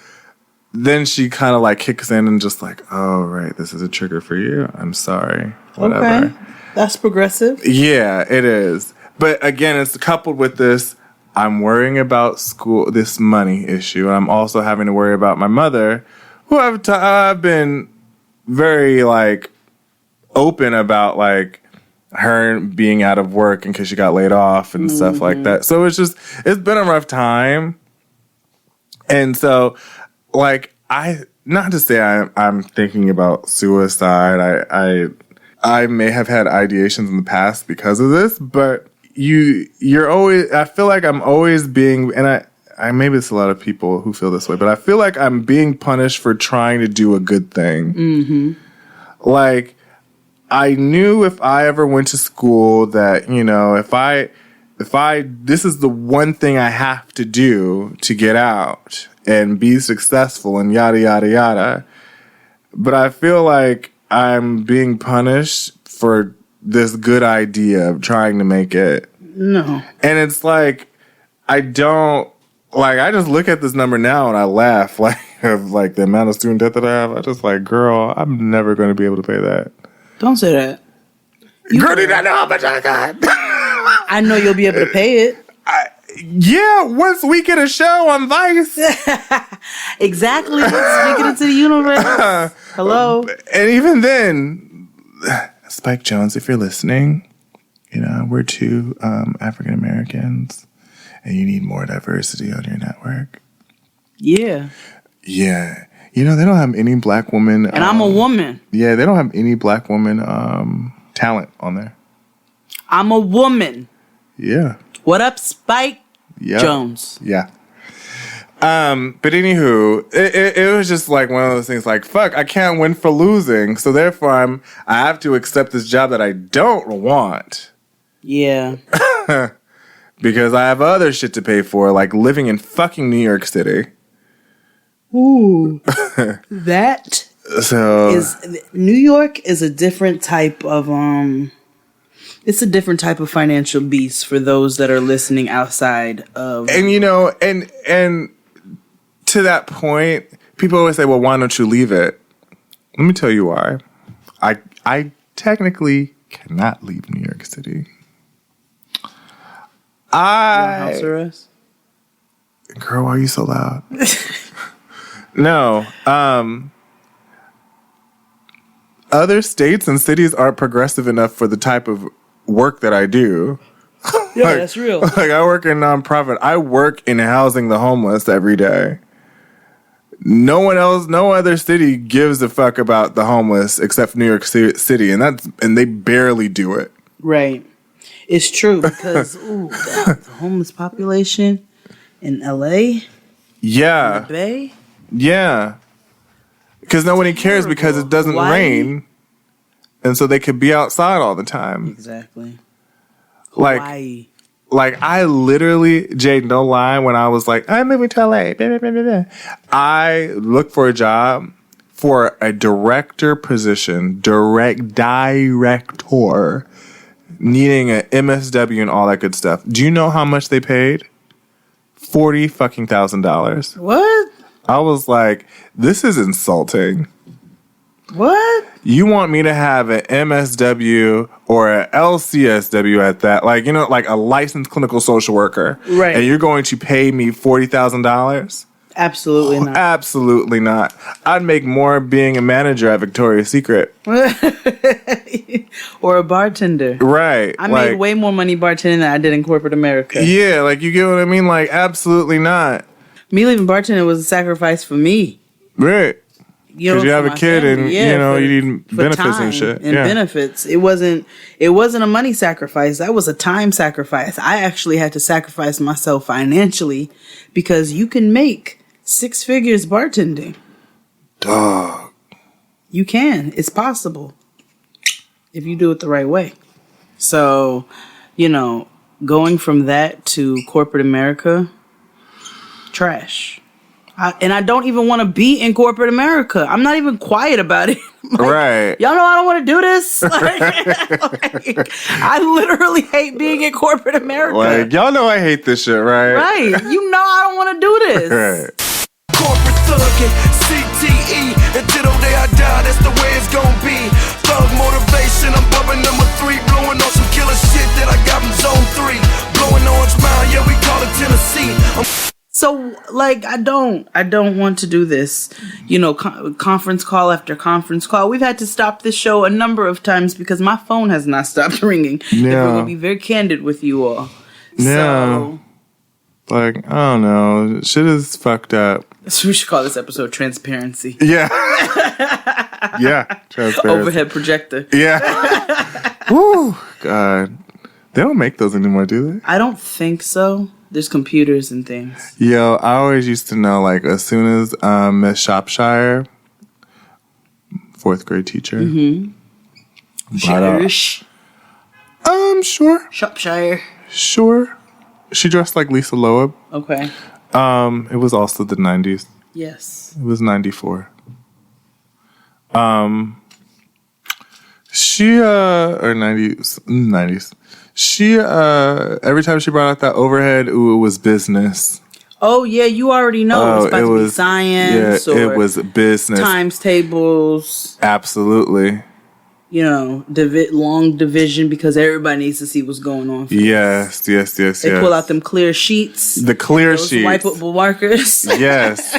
then she kind of like kicks in and just like, oh, right, this is a trigger for you. I'm sorry. Whatever. Okay. That's progressive. Yeah, it is. But again, it's coupled with this, I'm worrying about school, this money issue. And I'm also having to worry about my mother, who I've been very like, open about like her being out of work and because she got laid off and stuff like that. So it's been a rough time. And so like not to say I'm thinking about suicide. I may have had ideations in the past because of this, but you're always, I feel like I'm always being, and I maybe it's a lot of people who feel this way, but I feel like I'm being punished for trying to do a good thing. Like, I knew if I ever went to school that, if I this is the one thing I have to do to get out and be successful and yada, yada, yada. But I feel like I'm being punished for this good idea of trying to make it. No. And it's like, I just look at this number now and I laugh, like, of like the amount of student debt that I have. I just like, girl, I'm never going to be able to pay that. Don't say that. Girl, do not know how much I got. I know you'll be able to pay it. Yeah, once we get a show on Vice. Exactly. Let's make it into the universe. Hello. And even then, Spike Jonze, if you're listening, we're two African Americans, and you need more diversity on your network. Yeah. Yeah. They don't have any black women. And I'm a woman. Yeah, they don't have any black woman talent on there. I'm a woman. Yeah. What up, Spike Jonze? Yeah. But anywho, it was just like one of those things like, fuck, I can't win for losing. So therefore I have to accept this job that I don't want. Yeah. Because I have other shit to pay for, like living in fucking New York City. Ooh. That is New York is a different type of it's a different type of financial beast for those that are listening outside of. And and to that point, people always say, well, why don't you leave it? Let me tell you why. I technically cannot leave New York City. House arrest? Girl, why are you so loud? No. Other states and cities aren't progressive enough for the type of work that I do. Yeah, that's real. Like, I work in nonprofit. I work in housing the homeless every day. No other city gives a fuck about the homeless except New York City, and they barely do it. Right. It's true because the homeless population in LA. Yeah. In the Bay. Yeah. Because nobody cares because it doesn't rain. And so they could be outside all the time. Exactly. Hawaii. Like, I literally, Jay, no lie, when I was like, I'm moving to LA, blah, blah, blah, blah, blah, I looked for a job for a director position, director, needing an MSW and all that good stuff. Do you know how much they paid? $40,000. What? I was like, this is insulting. What? You want me to have an MSW or an LCSW at that, like, you know, like a licensed clinical social worker, right? And you're going to pay me $40,000? Absolutely not. Absolutely not. I'd make more being a manager at Victoria's Secret or a bartender, right? I made way more money bartending than I did in corporate America. Yeah, like, you get what I mean? Like, absolutely not. Me leaving bartending was a sacrifice for me, right? Because you have a kid family. and yeah, you know you need for benefits time and shit. And benefits. It wasn't a money sacrifice. That was a time sacrifice. I actually had to sacrifice myself financially because you can make 6 figures bartending. Dog. You can. It's possible if you do it the right way. So, you know, going from that to corporate America, trash. And I don't even want to be in corporate America. I'm not even quiet about it. Like, right. Y'all know I don't want to do this. Like, I literally hate being in corporate America. Like, y'all know I hate this shit, right? Right. You know I don't want to do this. Right. Corporate thuggin', CTE, until the day I die, that's the way it's gon' be. Thug motivation, I'm bumping number 3, blowing on some killer shit that I got from zone 3. Blowing Orange Mound, yeah, we call it Tennessee. So, like, I don't want to do this, you know, conference call after conference call. We've had to stop this show a number of times because my phone has not stopped ringing. Yeah. If we're going to be very candid with you all. Yeah. So, like, I don't know. Shit is fucked up. So we should call this episode Transparency. Yeah. Yeah. Transparency. Overhead projector. Yeah. Woo. God. They don't make those anymore, do they? I don't think so. There's computers and things. Yo, I always used to know, like, as soon as Miss Shropshire, 4th grade teacher. Mm-hmm. She Irish? Sure. Shropshire. Sure. She dressed like Lisa Loeb. Okay. It was also the 90s. Yes. It was 94. She, or 90s. She, every time she brought out that overhead, ooh, it was business. Oh, yeah, you already know. It's about to be science. Yeah, or it was business. Times tables. Absolutely. You know, long division because everybody needs to see what's going on. Yes. They pull out them clear sheets. The clear sheets. Wipeable markers. Yes.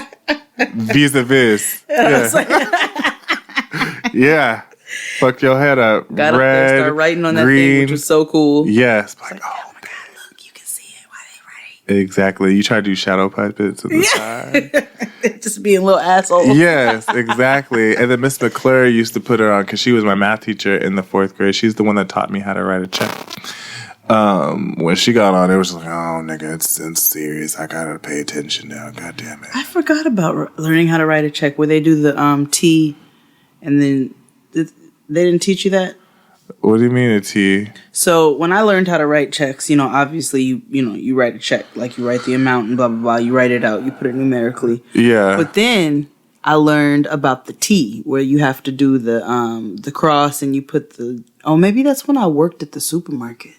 Vis-a-vis. Yeah. Yeah. Fuck your head up. Got up there, start writing on that thing, which was so cool. Yes. Like, oh, man. Look, you can see it while they write. Exactly. You try to do shadow puppets to the side. Just being a little asshole. Yes, exactly. And then Miss McClure used to put her on because she was my math teacher in the 4th grade. She's the one that taught me how to write a check. When she got on, it was like, oh, nigga, it's serious. I gotta pay attention now. God damn it. I forgot about learning how to write a check where they do the T and then they didn't teach you that? What do you mean a T? So when I learned how to write checks, you know, obviously you write a check, like you write the amount and blah blah blah. You write it out, you put it numerically. Yeah. But then I learned about the T, where you have to do the cross and you put the. Oh, maybe that's when I worked at the supermarket.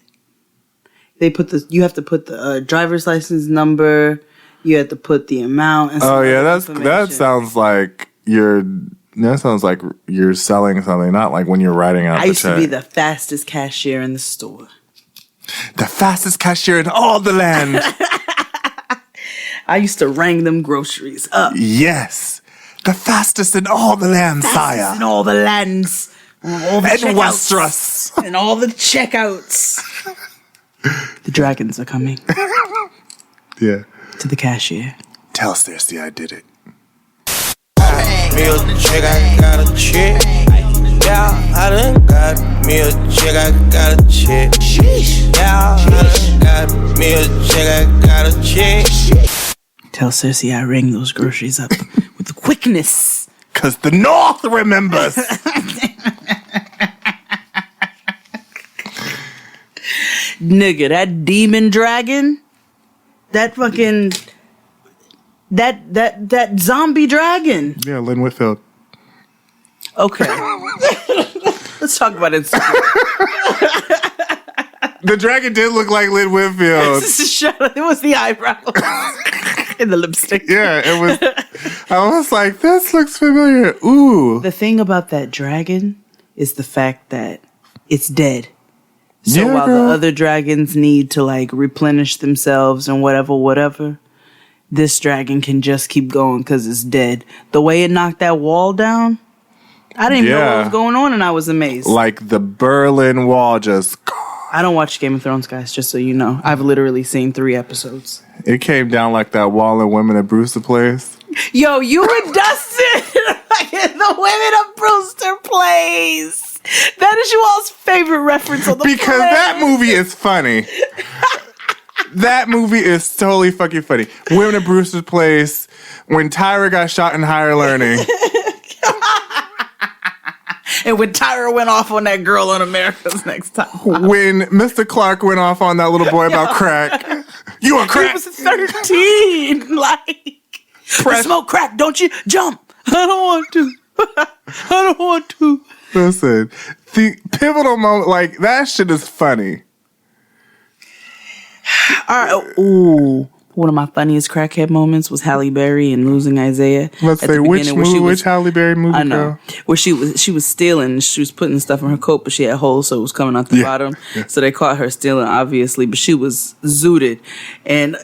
You have to put the driver's license number. You have to put the amount. And oh yeah, that sounds like you're. That sounds like you're selling something, not like when you're writing out the check. I used to be the fastest cashier in the store. The fastest cashier in all the land. I used to rang them groceries up. Yes. The fastest in all the land, sire. In all the lands. All the and Westeros. And all the checkouts. The dragons are coming. Yeah. To the cashier. Tell Cersei I did it. Me a chick, I got a chick. Yeah, I done got me a chick, I got a chick. Yeah, I done got me a chick, I got a chick. Tell Cersei I rang those groceries up with the quickness. 'Cause the North remembers. Nigga, that demon dragon, that fucking that zombie dragon. Yeah, Lynn Whitfield. Okay. Let's talk about Insecure. The dragon did look like Lynn Whitfield. Shut up. It was the eyebrows and the lipstick. Yeah, it was. I was like, this looks familiar. Ooh. The thing about that dragon is the fact that it's dead. So Yeah, while girl. the other dragons need to like replenish themselves and whatever, this dragon can just keep going because it's dead. The way it knocked that wall down, I didn't even know what was going on, and I was amazed. Like the Berlin Wall just. I don't watch Game of Thrones, guys, just so you know. I've literally seen 3 episodes. It came down like that wall in Women at Brewster Place. Yo, you and Dustin, the Women of Brewster Place. That is you all's favorite reference on the Because planet. that movie is funny. That movie is totally fucking funny. Women at Brewster's Place, when Tyra got shot in Higher Learning. And when Tyra went off on that girl on America's Next Top. When Mr. Clark went off on that little boy about crack. You a He crack? was 13. Like, Press- smoke crack, don't you? Jump. I don't want to. I don't want to. Listen, the pivotal moment, like, that shit is funny. All right. Ooh. One of my funniest crackhead moments was Halle Berry in Losing Isaiah. Let's at the say, which beginning where she movie, was- which Halle Berry movie, I know. girl? Where she was stealing. She was putting stuff in her coat, but she had holes, so it was coming out the bottom. Yeah. So they caught her stealing, obviously, but she was zooted. And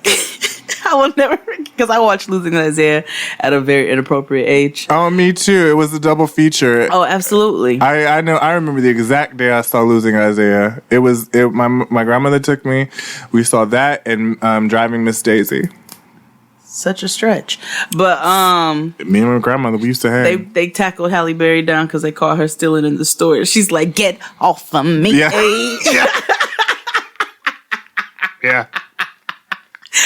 I will never, because I watched Losing Isaiah at a very inappropriate age. Oh, me too. It was a double feature. Oh, absolutely. I know. I remember the exact day I saw Losing Isaiah. My grandmother took me. We saw that and Driving Miss Daisy. Such a stretch. But Me and my grandmother, we used to hang. they tackled Halle Berry down because they caught her stealing in the store. She's like, "Get off of me!" Yeah. Yeah.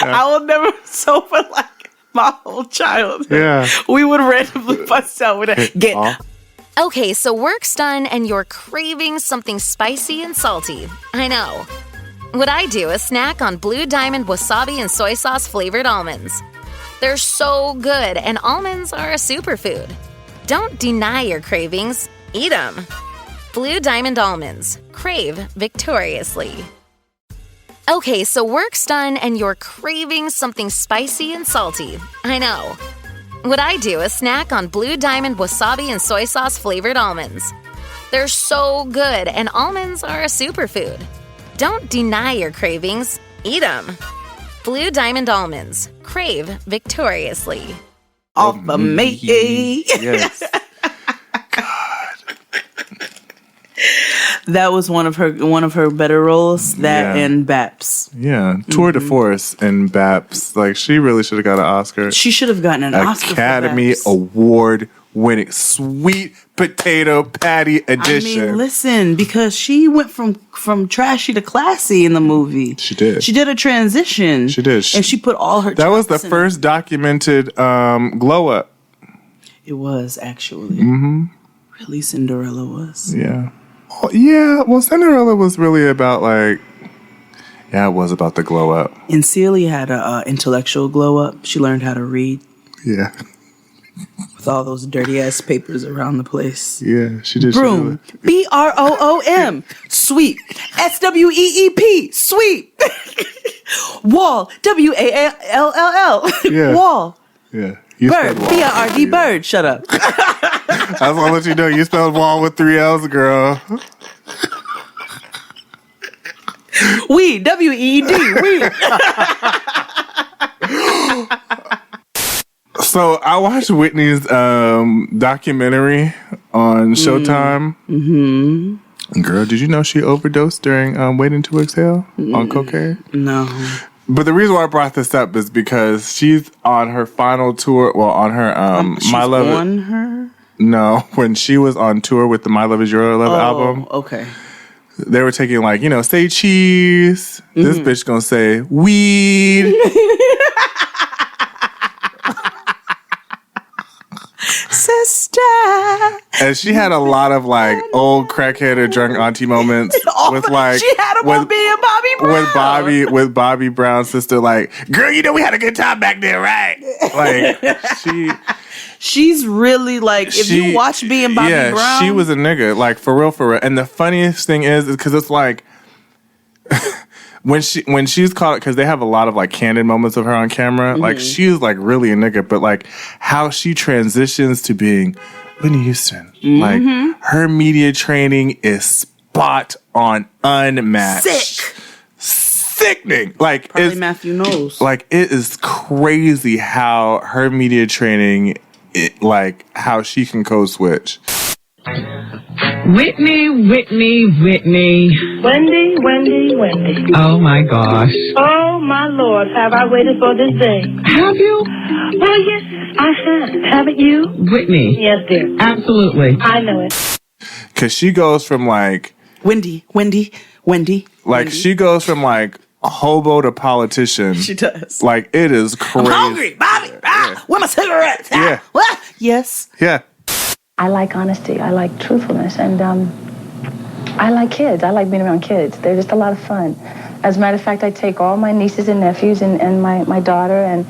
I will never so for like my whole childhood. Yeah. We would randomly bust out with a get. Okay, so work's done and you're craving something spicy and salty. I know. What I do is snack on Blue Diamond wasabi and soy sauce flavored almonds. They're so good, and almonds are a superfood. Don't deny your cravings. Eat them. Blue Diamond almonds. Crave victoriously. Okay, so work's done and you're craving something spicy and salty. I know. What I do is snack on Blue Diamond wasabi and soy sauce flavored almonds. They're so good, and almonds are a superfood. Don't deny your cravings. Eat them. Blue Diamond almonds. Crave victoriously. Off of me. Yes. That was one of her better roles. That Yeah. and Baps. Yeah. Tour de force and Baps. Like, she really should have got an Oscar. She should have gotten an Oscar Academy for Baps. Award winning sweet potato patty edition. I mean, listen, because she went from trashy to classy in the movie. She did. She did a transition. She did. And she put all her. That was the chops in first documented glow up. It was actually. Mm-hmm. Really, Cinderella was. Yeah. Oh, yeah. Well, Cinderella was really about like. Yeah, it was about the glow up. And Celia had a intellectual glow up. She learned how to read Yeah. with all those dirty ass papers around the place. Yeah, she did. Broom. BROOM. Sweep. SWEEP. Sweep. Wall. WALLL. Yeah. Wall. Yeah. You Bird. spelled wall. BRD. Bird. Shut up. I just want to let you know you spelled wall with 3 L's, girl. We. WEED. We. So I watched Whitney's documentary on Showtime. Mm-hmm. Girl, did you know she overdosed during Waiting to Exhale on cocaine? No. But the reason why I brought this up is because she's on her final tour. Well, on her She's My Love. on her? No, when she was on tour with the My Love Is Your Love album, Okay. they were taking like, say cheese. This bitch gonna say weed. Sister, And she had a lot of like old crackhead or drunk auntie moments with like she had him on being Bobby Brown. with Bobby Brown's sister. Like, girl, you know we had a good time back there, right? Like she's really like if you watch being Bobby Brown, she was a nigga, like for real. And the funniest thing is because it's like. When she's caught, because they have a lot of like candid moments of her on camera, like she's like really a nigga, but like how she transitions to being Whitney Houston, like her media training is spot on, unmatched, sickening. Like probably Matthew knows. Like it is crazy how her media training, like how she can code switch. Whitney. Wendy. Oh my gosh. Oh my Lord, have I waited for this day? Have you? Well, yes, I have. Haven't you? Whitney. Yes, dear. Absolutely. I know it. Because she goes from like... Wendy. Like she goes from like hobo to politician. She does. Like it is crazy. I'm hungry, Bobby. Where my cigarettes? Yeah. What? Yes. Yeah. I like honesty. I like truthfulness. And I like kids. I like being around kids. They're just a lot of fun. As a matter of fact, I take all my nieces and nephews and my daughter and...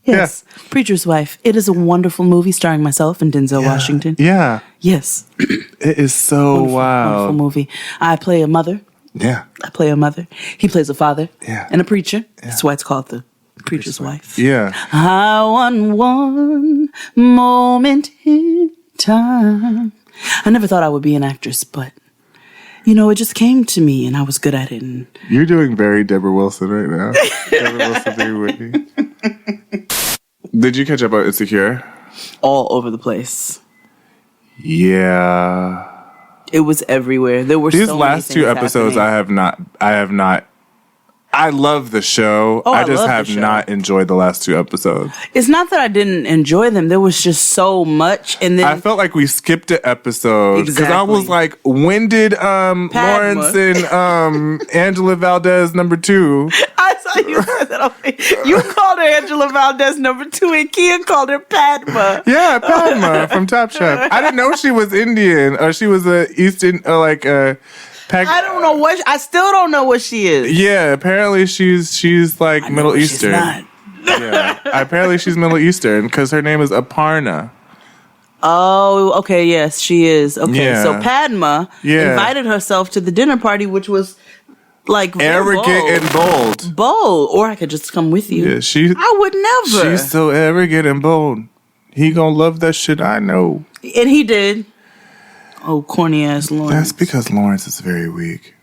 Yes. Yeah. Preacher's Wife. It is a wonderful movie starring myself and Denzel Washington. Yeah. Yes. It is so wild. Wonderful movie. I play a mother. Yeah. I play a mother. He plays a father. Yeah. And a preacher. Yeah. That's why it's called The Preacher's Wife. Yeah. I want one moment in time. I never thought I would be an actress, but you know, it just came to me and I was good at it. And you're doing very Deborah Wilson right now. Deborah Wilson, very Whitney. Did you catch up on Insecure? All over the place. Yeah. It was everywhere. There were these so last many two episodes happening. I have not I love the show. I just have not enjoyed the last two episodes. It's not that I didn't enjoy them. There was just so much, and then I felt like we skipped an episode because I was like, when did Lawrence and Angela Valdez #2? I saw you said that. You called her Angela Valdez #2, and Kian called her Padma. Yeah, Padma from Top Chef. I didn't know she was Indian or she was a Eastern I don't know I still don't know what she is. Yeah, apparently she's like Middle Eastern. She's not. Yeah, apparently she's Middle Eastern because her name is Aparna. Oh, okay, yes, she is. Okay, yeah. So Padma invited herself to the dinner party, which was like arrogant and bold. Bold, or I could just come with you. Yeah, I would never. She's so arrogant and bold. He gonna love that shit. I know, and he did. Oh, corny ass Lawrence. That's because Lawrence is very weak.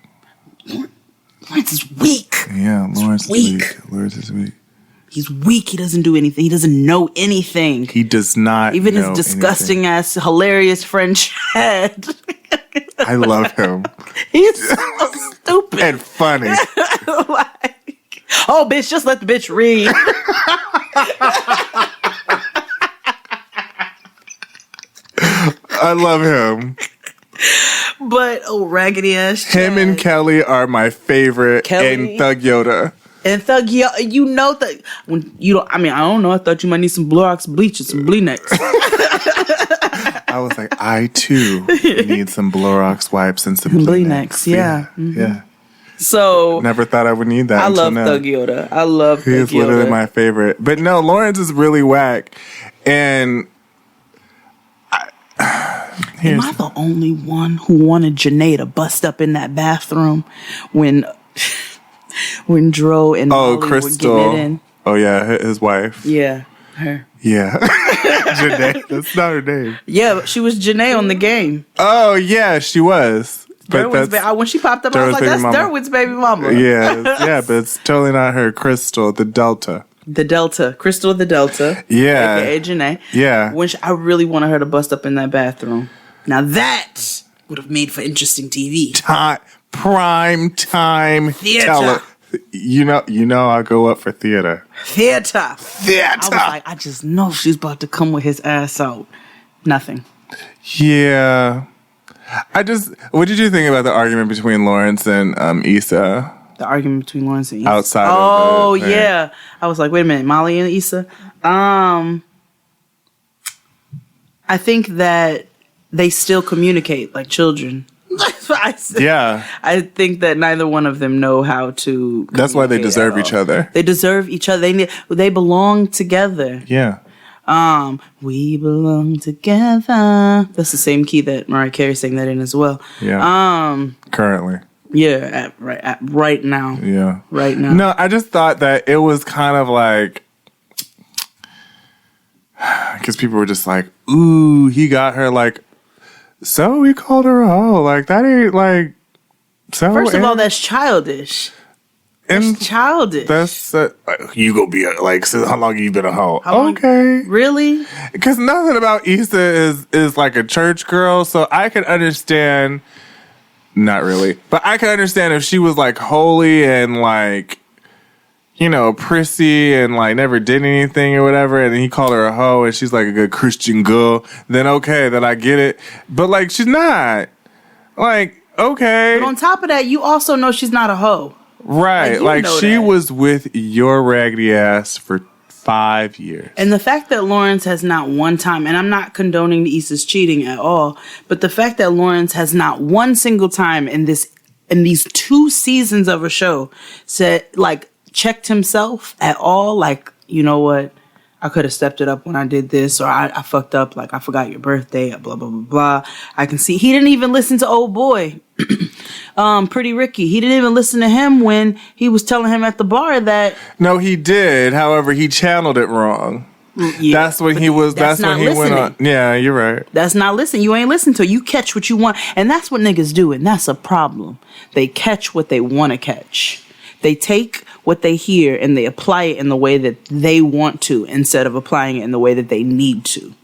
Lawrence is weak. Yeah, Lawrence is weak. Lawrence is weak. He's weak. He doesn't do anything. He doesn't know anything. He does not even his disgusting ass, hilarious friend Chad. I love him. He's so stupid. And funny. Oh, bitch, just let the bitch read. I love him. But raggedy ass Chad. Him and Kelly are my favorite. And Thug Yoda. And Thug Yoda, you know that when you don't. I mean, I don't know. I thought you might need some Clorox bleach and some Bleenex. I was like, I too need some Clorox wipes and some Bleenex. Yeah. Mm-hmm. Yeah. So never thought I would need that. I love Thug Yoda. I love Thug Yoda. He is literally my favorite. But no, Lawrence is really whack. And am I the only one who wanted Janae to bust up in that bathroom when Dro and Molly Crystal were getting it in? Oh yeah, his wife. Yeah, her. Yeah, Janae. That's not her name. Yeah, but she was Janae on the game. Oh yeah, she was. But when she popped up, I was like, "That's Derwin's baby mama." Yeah, but it's totally not her. Crystal, the Delta. The Delta. Crystal the Delta. Yeah. AKA Janae. Yeah. When I really wanted her to bust up in that bathroom. Now that would have made for interesting TV. Prime time theater. You know I go up for theater. Theater. I was like, I just know she's about to come with his ass out. Nothing. Yeah. What did you think about the argument between Lawrence and Issa? The argument between Lawrence and Issa. Outside of the yeah. I was like, wait a minute, Molly and Issa? I think that they still communicate like children. That's what I said. Yeah. I think that neither one of them know how to. That's why they deserve each other. They deserve each other. They belong together. Yeah. We belong together. That's the same key that Mariah Carey sang that in as well. Yeah. Currently. Yeah. Right now. Yeah. Right now. No, I just thought that it was kind of like, because people were just like, ooh, he got her like. So he called her a hoe. Like, that ain't like. So First of all, that's childish. That's childish. That's you go be like. So how long have you been a hoe? Okay, really? Because nothing about Issa is like a church girl. So I can understand. Not really, but I can understand if she was like holy and like, you know, prissy and like never did anything or whatever, and he called her a hoe and she's like a good Christian girl, then okay, then I get it. But like, she's not. Like, okay. But on top of that, you also know she's not a hoe. Right. Like she was with your raggedy ass for 5 years. And the fact that Lawrence has not one time, and I'm not condoning Issa's cheating at all, but the fact that Lawrence has not one single time in these 2 seasons of a show said, like, checked himself at all, like, you know what, I could have stepped it up when I did this, or I fucked up, like I forgot your birthday, blah blah blah blah. I can see he didn't even listen to old boy Pretty Ricky. He didn't even listen to him when he was telling him at the bar that. No, he did. However, he channeled it wrong. Yeah, that's when he was. That's when he went on. Yeah, you're right. That's not listening. You ain't listening to it. You catch what you want, and that's what niggas do, and that's a problem. They catch what they want to catch. They take what they hear and they apply it in the way that they want to instead of applying it in the way that they need to.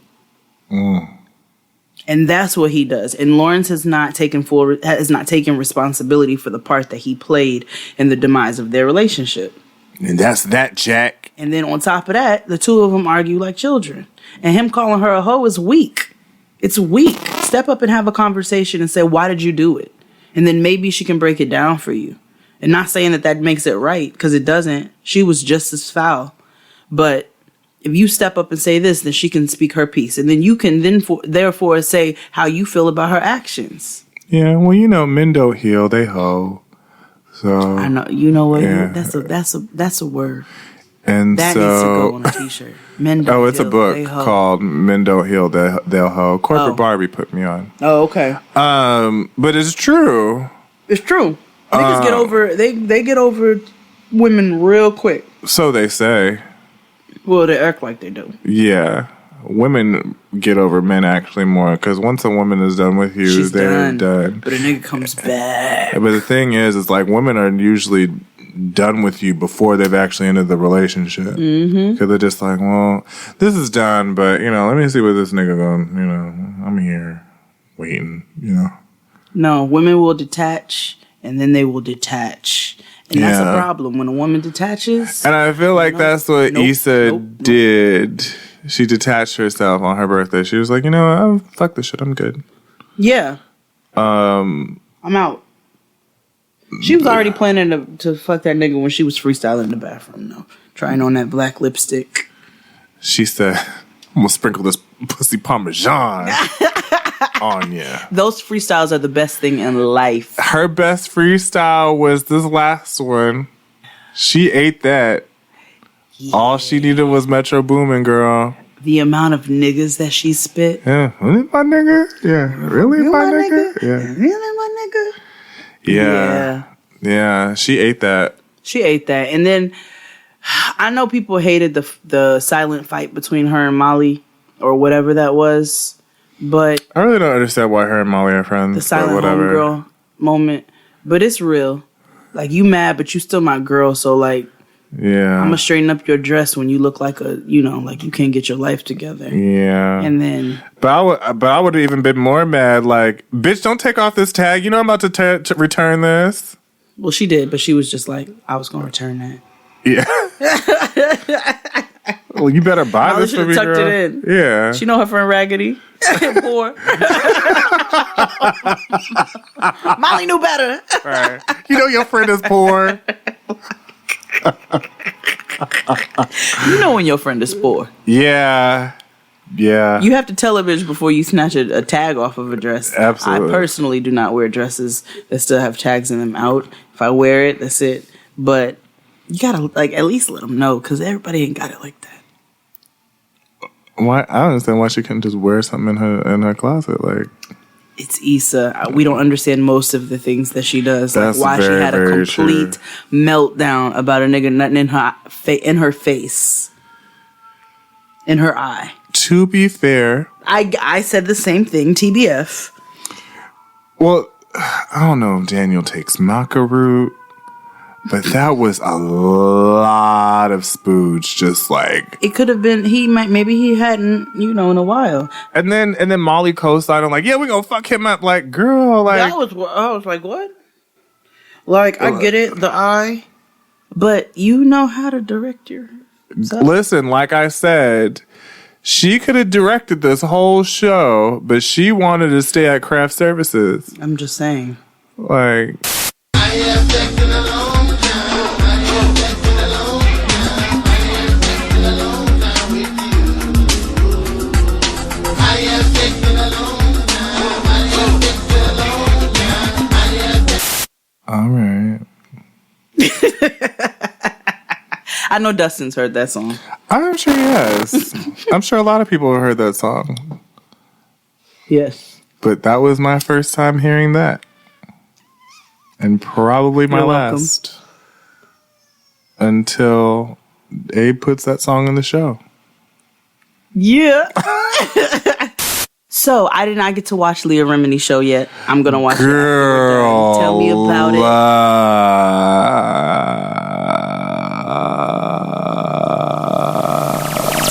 And that's what he does. And Lawrence has not taken responsibility for the part that he played in the demise of their relationship. And that's that, Jack. And then on top of that, the two of them argue like children. And him calling her a hoe is weak. It's weak. Step up and have a conversation and say, why did you do it? And then maybe she can break it down for you. And not saying that makes it right, because it doesn't. She was just as foul. But if you step up and say this, then she can speak her piece. And then you can therefore say how you feel about her actions. Yeah, well, you know, men don't heal, they hoe. So I know, you know what? Yeah. That's a word. And that needs to go on a t-shirt. Men don't it's heal, a book called Men Don't Heal, They'll Hoe. Corporate Barbie put me on. Oh, okay. But it's true. It's true. Niggas get over they get over women real quick. So they say. Well, they act like they do. Yeah. Women get over men actually more, because once a woman is done with you, they're done. But a nigga comes back. But the thing is like women are usually done with you before they've actually ended the relationship. Because they're just like, well, this is done, but, you know, let me see what this nigga going, you know, I'm here waiting, you know. No, women will detach, and then they will detach. And that's a problem when a woman detaches. And I feel like that's what Issa did. She detached herself on her birthday. She was like, you know what? Fuck this shit. I'm good. Yeah. I'm out. She was already planning to fuck that nigga when she was freestyling in the bathroom, though. Trying on that black lipstick. She said, I'm going to sprinkle this pussy parmesan on you. Those freestyles are the best thing in life. Her best freestyle was this last one. She ate that. Yeah. All she needed was Metro Boomin, girl. The amount of niggas that she spit. Yeah. Really, my nigga? Yeah. Really, my nigga? Yeah. Really, my nigga? Yeah. She ate that. And then I know people hated the silent fight between her and Molly or whatever that was, but I really don't understand why her and Molly are friends. The silent homegirl moment, but it's real. Like, you mad, but you still my girl, so like, yeah, I'm gonna straighten up your dress when you look like like you can't get your life together. Yeah, and then, but I would have even been more mad. Like, bitch, don't take off this tag. You know I'm about to return this. Well, she did, but she was just like, I was gonna return that. Yeah. Well, you better buy this for me, girl. Tucked it in. Yeah. She know her friend Raggedy. Poor. Molly knew better. Right. You know your friend is poor. You know when your friend is poor. Yeah. Yeah. You have to tell a bitch before you snatch a tag off of a dress. Absolutely. I personally do not wear dresses that still have tags in them out. If I wear it, that's it. But you gotta at least let them know, because everybody ain't got it like that. Why? I don't understand why she couldn't just wear something in her closet. Like, it's Issa. We don't understand most of the things that she does. That's why very, she had a very complete meltdown about a nigga nutting in her face, in her eye. To be fair, I said the same thing. TBF. Well, I don't know if Daniel takes maca root, but that was a lot of spooge. Just like, it could have been. Maybe he hadn't, in a while. And then Molly co-signed. I'm like, yeah, we gonna fuck him up. Like, girl, like I was like, what? Like, I get it, the eye, but you know how to direct yourself. Listen, like I said, she could have directed this whole show, but she wanted to stay at craft services. I'm just saying. Like, all right. I know Dustin's heard that song. I'm sure he has. I'm sure a lot of people have heard that song. Yes. But that was my first time hearing that. And probably my last. Until Abe puts that song in the show. Yeah. So, I did not get to watch Leah Remini's show yet. I'm going to watch it. Girl. Tell me about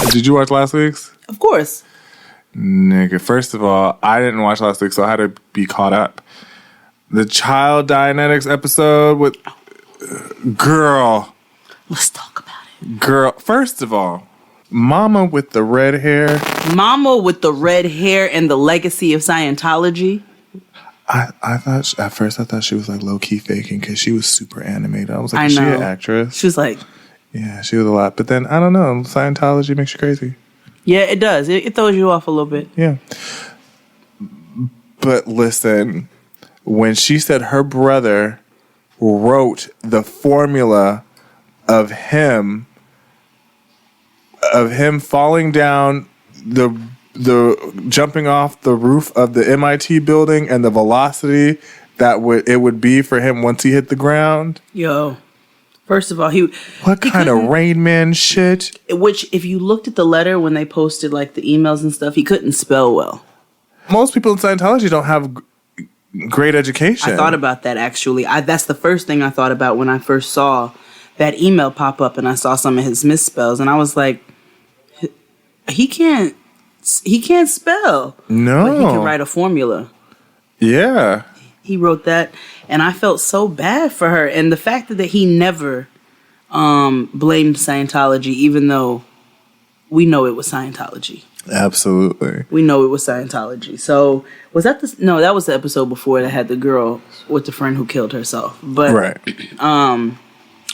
it. Did you watch last week's? Of course. Nigga, first of all, I didn't watch last week, so I had to be caught up. The Child Dianetics episode with... Girl. Let's talk about it. Girl, first of all, Mama with the red hair. Mama with the red hair and the legacy of Scientology. I thought at first she was like low key faking because she was super animated. I was like, I is she know. an actress? She was like, yeah, she was a lot. But then I don't know, Scientology makes you crazy. Yeah, it does. It throws you off a little bit. Yeah. But listen, when she said her brother wrote the formula of him falling down the jumping off the roof of the MIT building and the velocity that it would be for him once he hit the ground. Yo, first of all, what kind of Rain Man shit? Which, if you looked at the letter when they posted like the emails and stuff, he couldn't spell well. Most people in Scientology don't have great education. I thought about that actually. That's the first thing I thought about when I first saw that email pop up and I saw some of his misspells, and I was like, he can't spell. No. But he can write a formula. Yeah. He wrote that, and I felt so bad for her. And the fact that he never blamed Scientology, even though we know it was Scientology. Absolutely. We know it was Scientology. So, was that no, that was the episode before that had the girl with the friend who killed herself. But, right.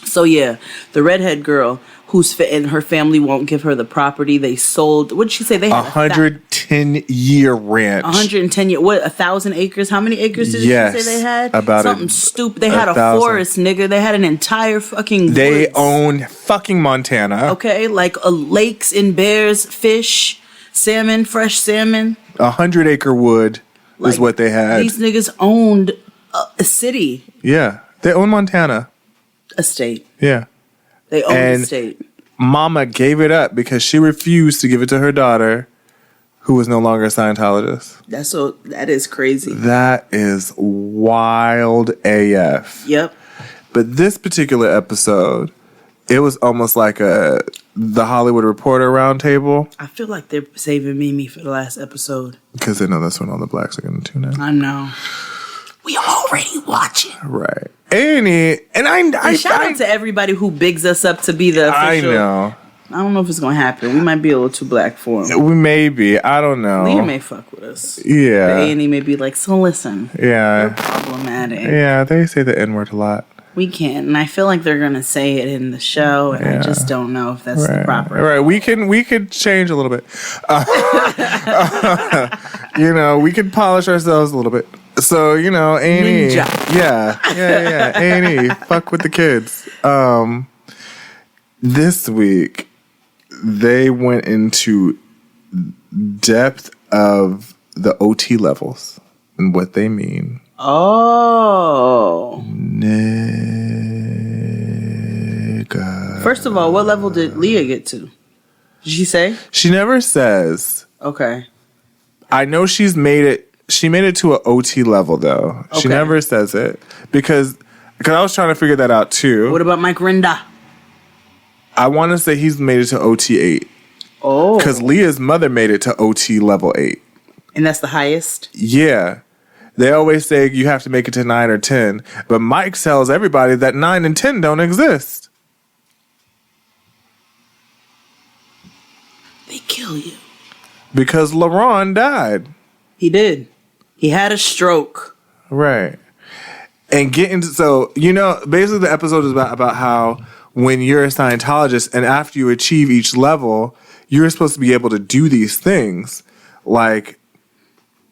So yeah, the redhead girl and her family won't give her the property. They sold. What did she say? They had 110-year ranch. 110 year. What? 1,000 acres? How many acres did she say they had? About something stupid. They had a forest, nigga. They had an entire fucking. They own fucking Montana. Okay, like lakes and bears, fish, salmon, fresh salmon. 100-acre wood is what they had. These niggas owned a city. Yeah, they own Montana. A state. Yeah. They own the state. Mama gave it up because she refused to give it to her daughter, who was no longer a Scientologist. That is crazy. That is wild AF. Yep. But this particular episode, it was almost like the Hollywood Reporter roundtable. I feel like they're saving Mimi for the last episode. Because they know that's when all the blacks are going to tune in. I know. We already watching. Right. And shout out to everybody who bigs us up to be the official. I know. I don't know if it's gonna happen. We might be a little too black for him. We may be. I don't know. Leah may fuck with us. Yeah. The A&E may be like, so listen. Yeah. We're problematic. Yeah, they say the N-word a lot. We can't, and I feel like they're gonna say it in the show, and I just don't know if that's the proper. Right, we could change a little bit. We could polish ourselves a little bit. So A&E, yeah, A&E, fuck with the kids. This week they went into depth of the OT levels and what they mean. Oh. Nigga. First of all, what level did Leah get to? Did she say? She never says. Okay. I know she made it to an OT level, though. Okay. She never says it. Because I was trying to figure that out, too. What about Mike Rinda? I want to say he's made it to OT 8. Oh. Because Leah's mother made it to OT level 8. And that's the highest? Yeah. They always say you have to make it to 9 or 10. But Mike tells everybody that 9 and 10 don't exist. They kill you. Because LaRon died. He did. He had a stroke. Right. And basically the episode is about how when you're a Scientologist and after you achieve each level, you're supposed to be able to do these things. Like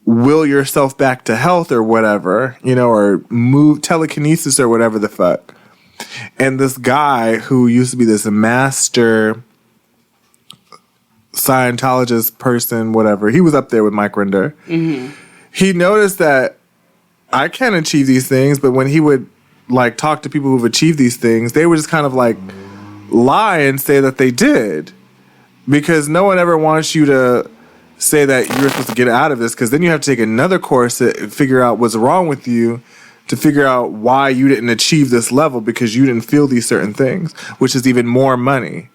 will yourself back to health or whatever, or move telekinesis or whatever the fuck. And this guy who used to be this master Scientologist person, whatever, he was up there with Mike Rinder. Mm-hmm. He noticed that I can't achieve these things, but when he would talk to people who've achieved these things, they would just kind of lie and say that they did. Because no one ever wants you to say that you're supposed to get out of this, because then you have to take another course to figure out what's wrong with you, to figure out why you didn't achieve this level because you didn't feel these certain things, which is even more money.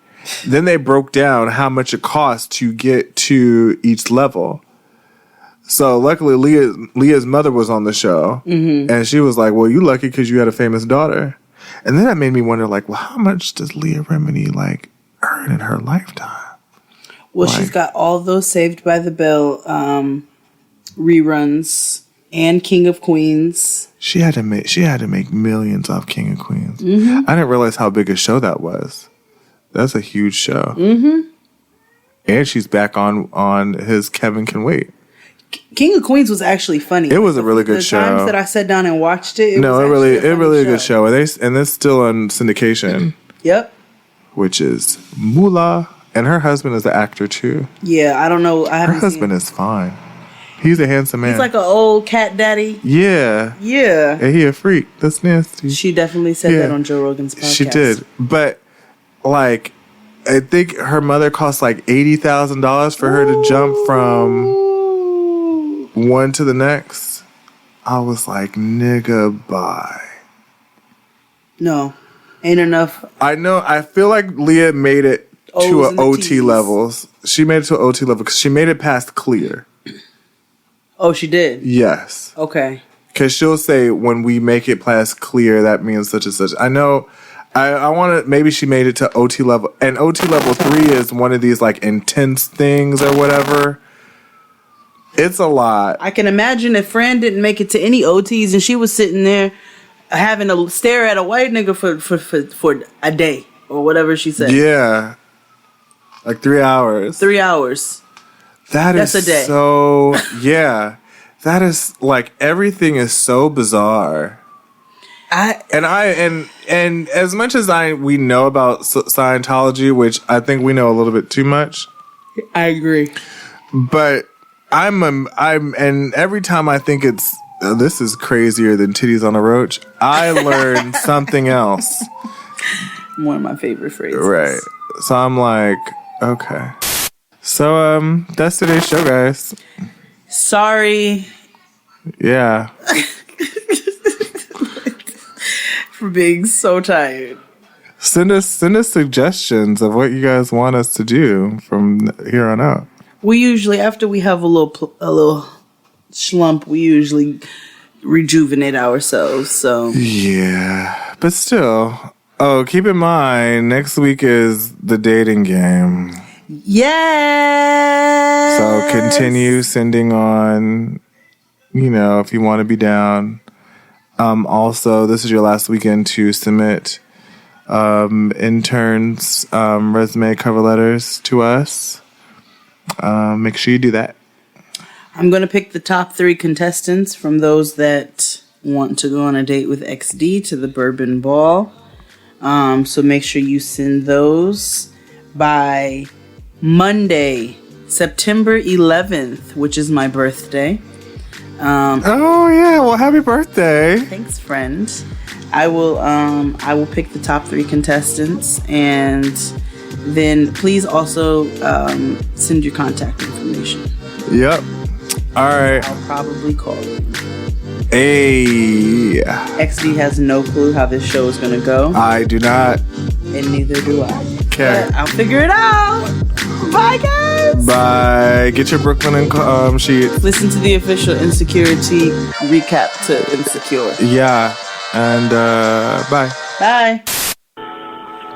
Then they broke down how much it costs to get to each level. So luckily Leah's mother was on the show, and she was like, well, you lucky because you had a famous daughter. And then that made me wonder, well, how much does Leah Remini earn in her lifetime? Well, she's got all of those Saved by the Bell reruns and King of Queens. She had to make millions off King of Queens. Mm-hmm. I didn't realize how big a show that was. That's a huge show. Mm-hmm. And she's back on his Kevin Can Wait. King of Queens was actually funny. It was a really good show. The times that I sat down and watched it, it really a good show. And it's still on syndication. Yep. Which is Moolah. And her husband is the actor too. Yeah, I don't know. Her husband is fine. He's a handsome man. He's like an old cat daddy. Yeah. Yeah. And he a freak. That's nasty. She definitely said that on Joe Rogan's podcast. She did. But I think her mother cost $80,000 for her to jump from one to the next. I was like, nigga, bye. No. Ain't enough. I know. I feel like Leah made it to an OT levels. She made it to an OT level because she made it past clear. Oh, she did? Yes. Okay. Because she'll say, when we make it past clear, that means such and such. I know. I want to, maybe she made it to OT level. And OT level 3 is one of these intense things or whatever. It's a lot. I can imagine if Fran didn't make it to any OTs and she was sitting there having to stare at a white nigga for a day or whatever she said. Yeah. 3 hours. 3 hours. That's a day. So, yeah. That is everything is so bizarre. And as much as we know about Scientology, which I think we know a little bit too much. I agree. But and every time I think this is crazier than titties on a roach, I learn something else. One of my favorite phrases. Right. So I'm like, okay. So that's today's show, guys. Sorry. Yeah. For being so tired. Send us suggestions of what you guys want us to do from here on out. We usually, after we have a little slump, we usually rejuvenate ourselves. So yeah, but still. Oh, keep in mind, next week is the dating game. Yes. So continue sending on, if you want to be down. Also, this is your last weekend to submit interns' resume cover letters to us. Make sure you do that. I'm going to pick the top 3 contestants from those that want to go on a date with XD to the Bourbon Ball. So make sure you send those by Monday, September 11th, which is my birthday. Oh yeah, well happy birthday. Thanks, friend. I will pick the top 3 contestants, and then please also send your contact information. Yep. All right. I'll probably call you. Hey. XD has no clue how this show is going to go. I do not. And neither do I. Okay. I'll figure it out. Bye, guys. Bye. Get your Brooklyn and sheets. Listen to the official Insecurity recap to Insecure. Yeah. And bye. Bye.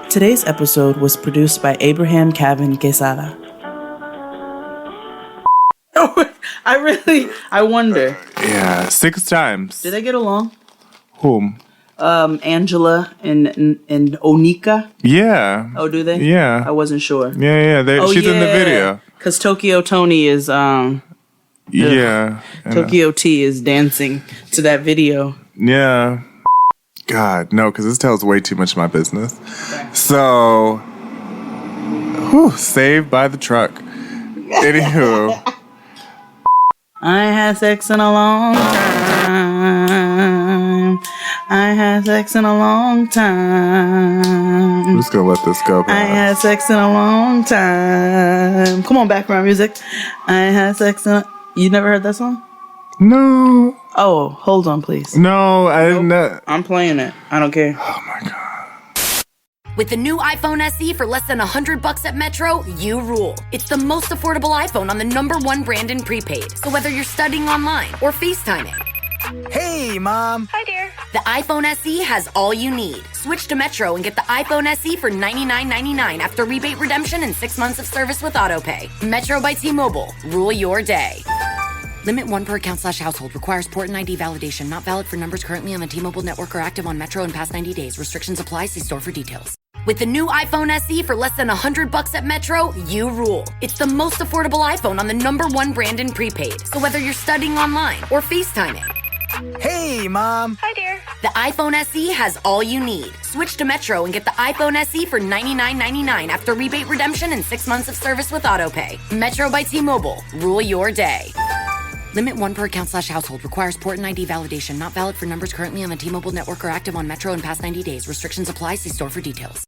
Today's episode was produced by Abraham Kevin Quesada. Oh, I wonder. Yeah, 6 times. Did they get along? Whom? Angela and Onika. Yeah. Oh, do they? Yeah. I wasn't sure. Yeah. She's in the video. Because Tokyo Tony is yeah. Tokyo T is dancing to that video. Yeah. God, no, because this tells way too much of my business. So, saved by the truck. Anywho. I had sex in a long time. I had sex in a long time. I'm just gonna let this go. I had sex in a long time. Come on, background music. I had sex in a... You never heard that song? No. Oh, hold on, please. No, I didn't know. I'm playing it. I don't care. Oh my God. With the new iPhone SE for less than $100 at Metro, you rule. It's the most affordable iPhone on the #1 brand in prepaid. So whether you're studying online or FaceTiming. Hey, Mom. Hi, dear. The iPhone SE has all you need. Switch to Metro and get the iPhone SE for $99.99 after rebate redemption and 6 months of service with AutoPay. Metro by T-Mobile. Rule your day. Limit 1 per account/household. Requires port and ID validation. Not valid for numbers currently on the T-Mobile network or active on Metro in past 90 days. Restrictions apply. See store for details. With the new iPhone SE for less than $100 at Metro, you rule. It's the most affordable iPhone on the #1 brand in prepaid. So whether you're studying online or FaceTiming. Hey, Mom. Hi, dear. The iPhone SE has all you need. Switch to Metro and get the iPhone SE for $99.99 after rebate redemption and 6 months of service with AutoPay. Metro by T-Mobile. Rule your day. Limit 1 per account/household. Requires port and ID validation. Not valid for numbers currently on the T-Mobile network or active on Metro in past 90 days. Restrictions apply. See store for details.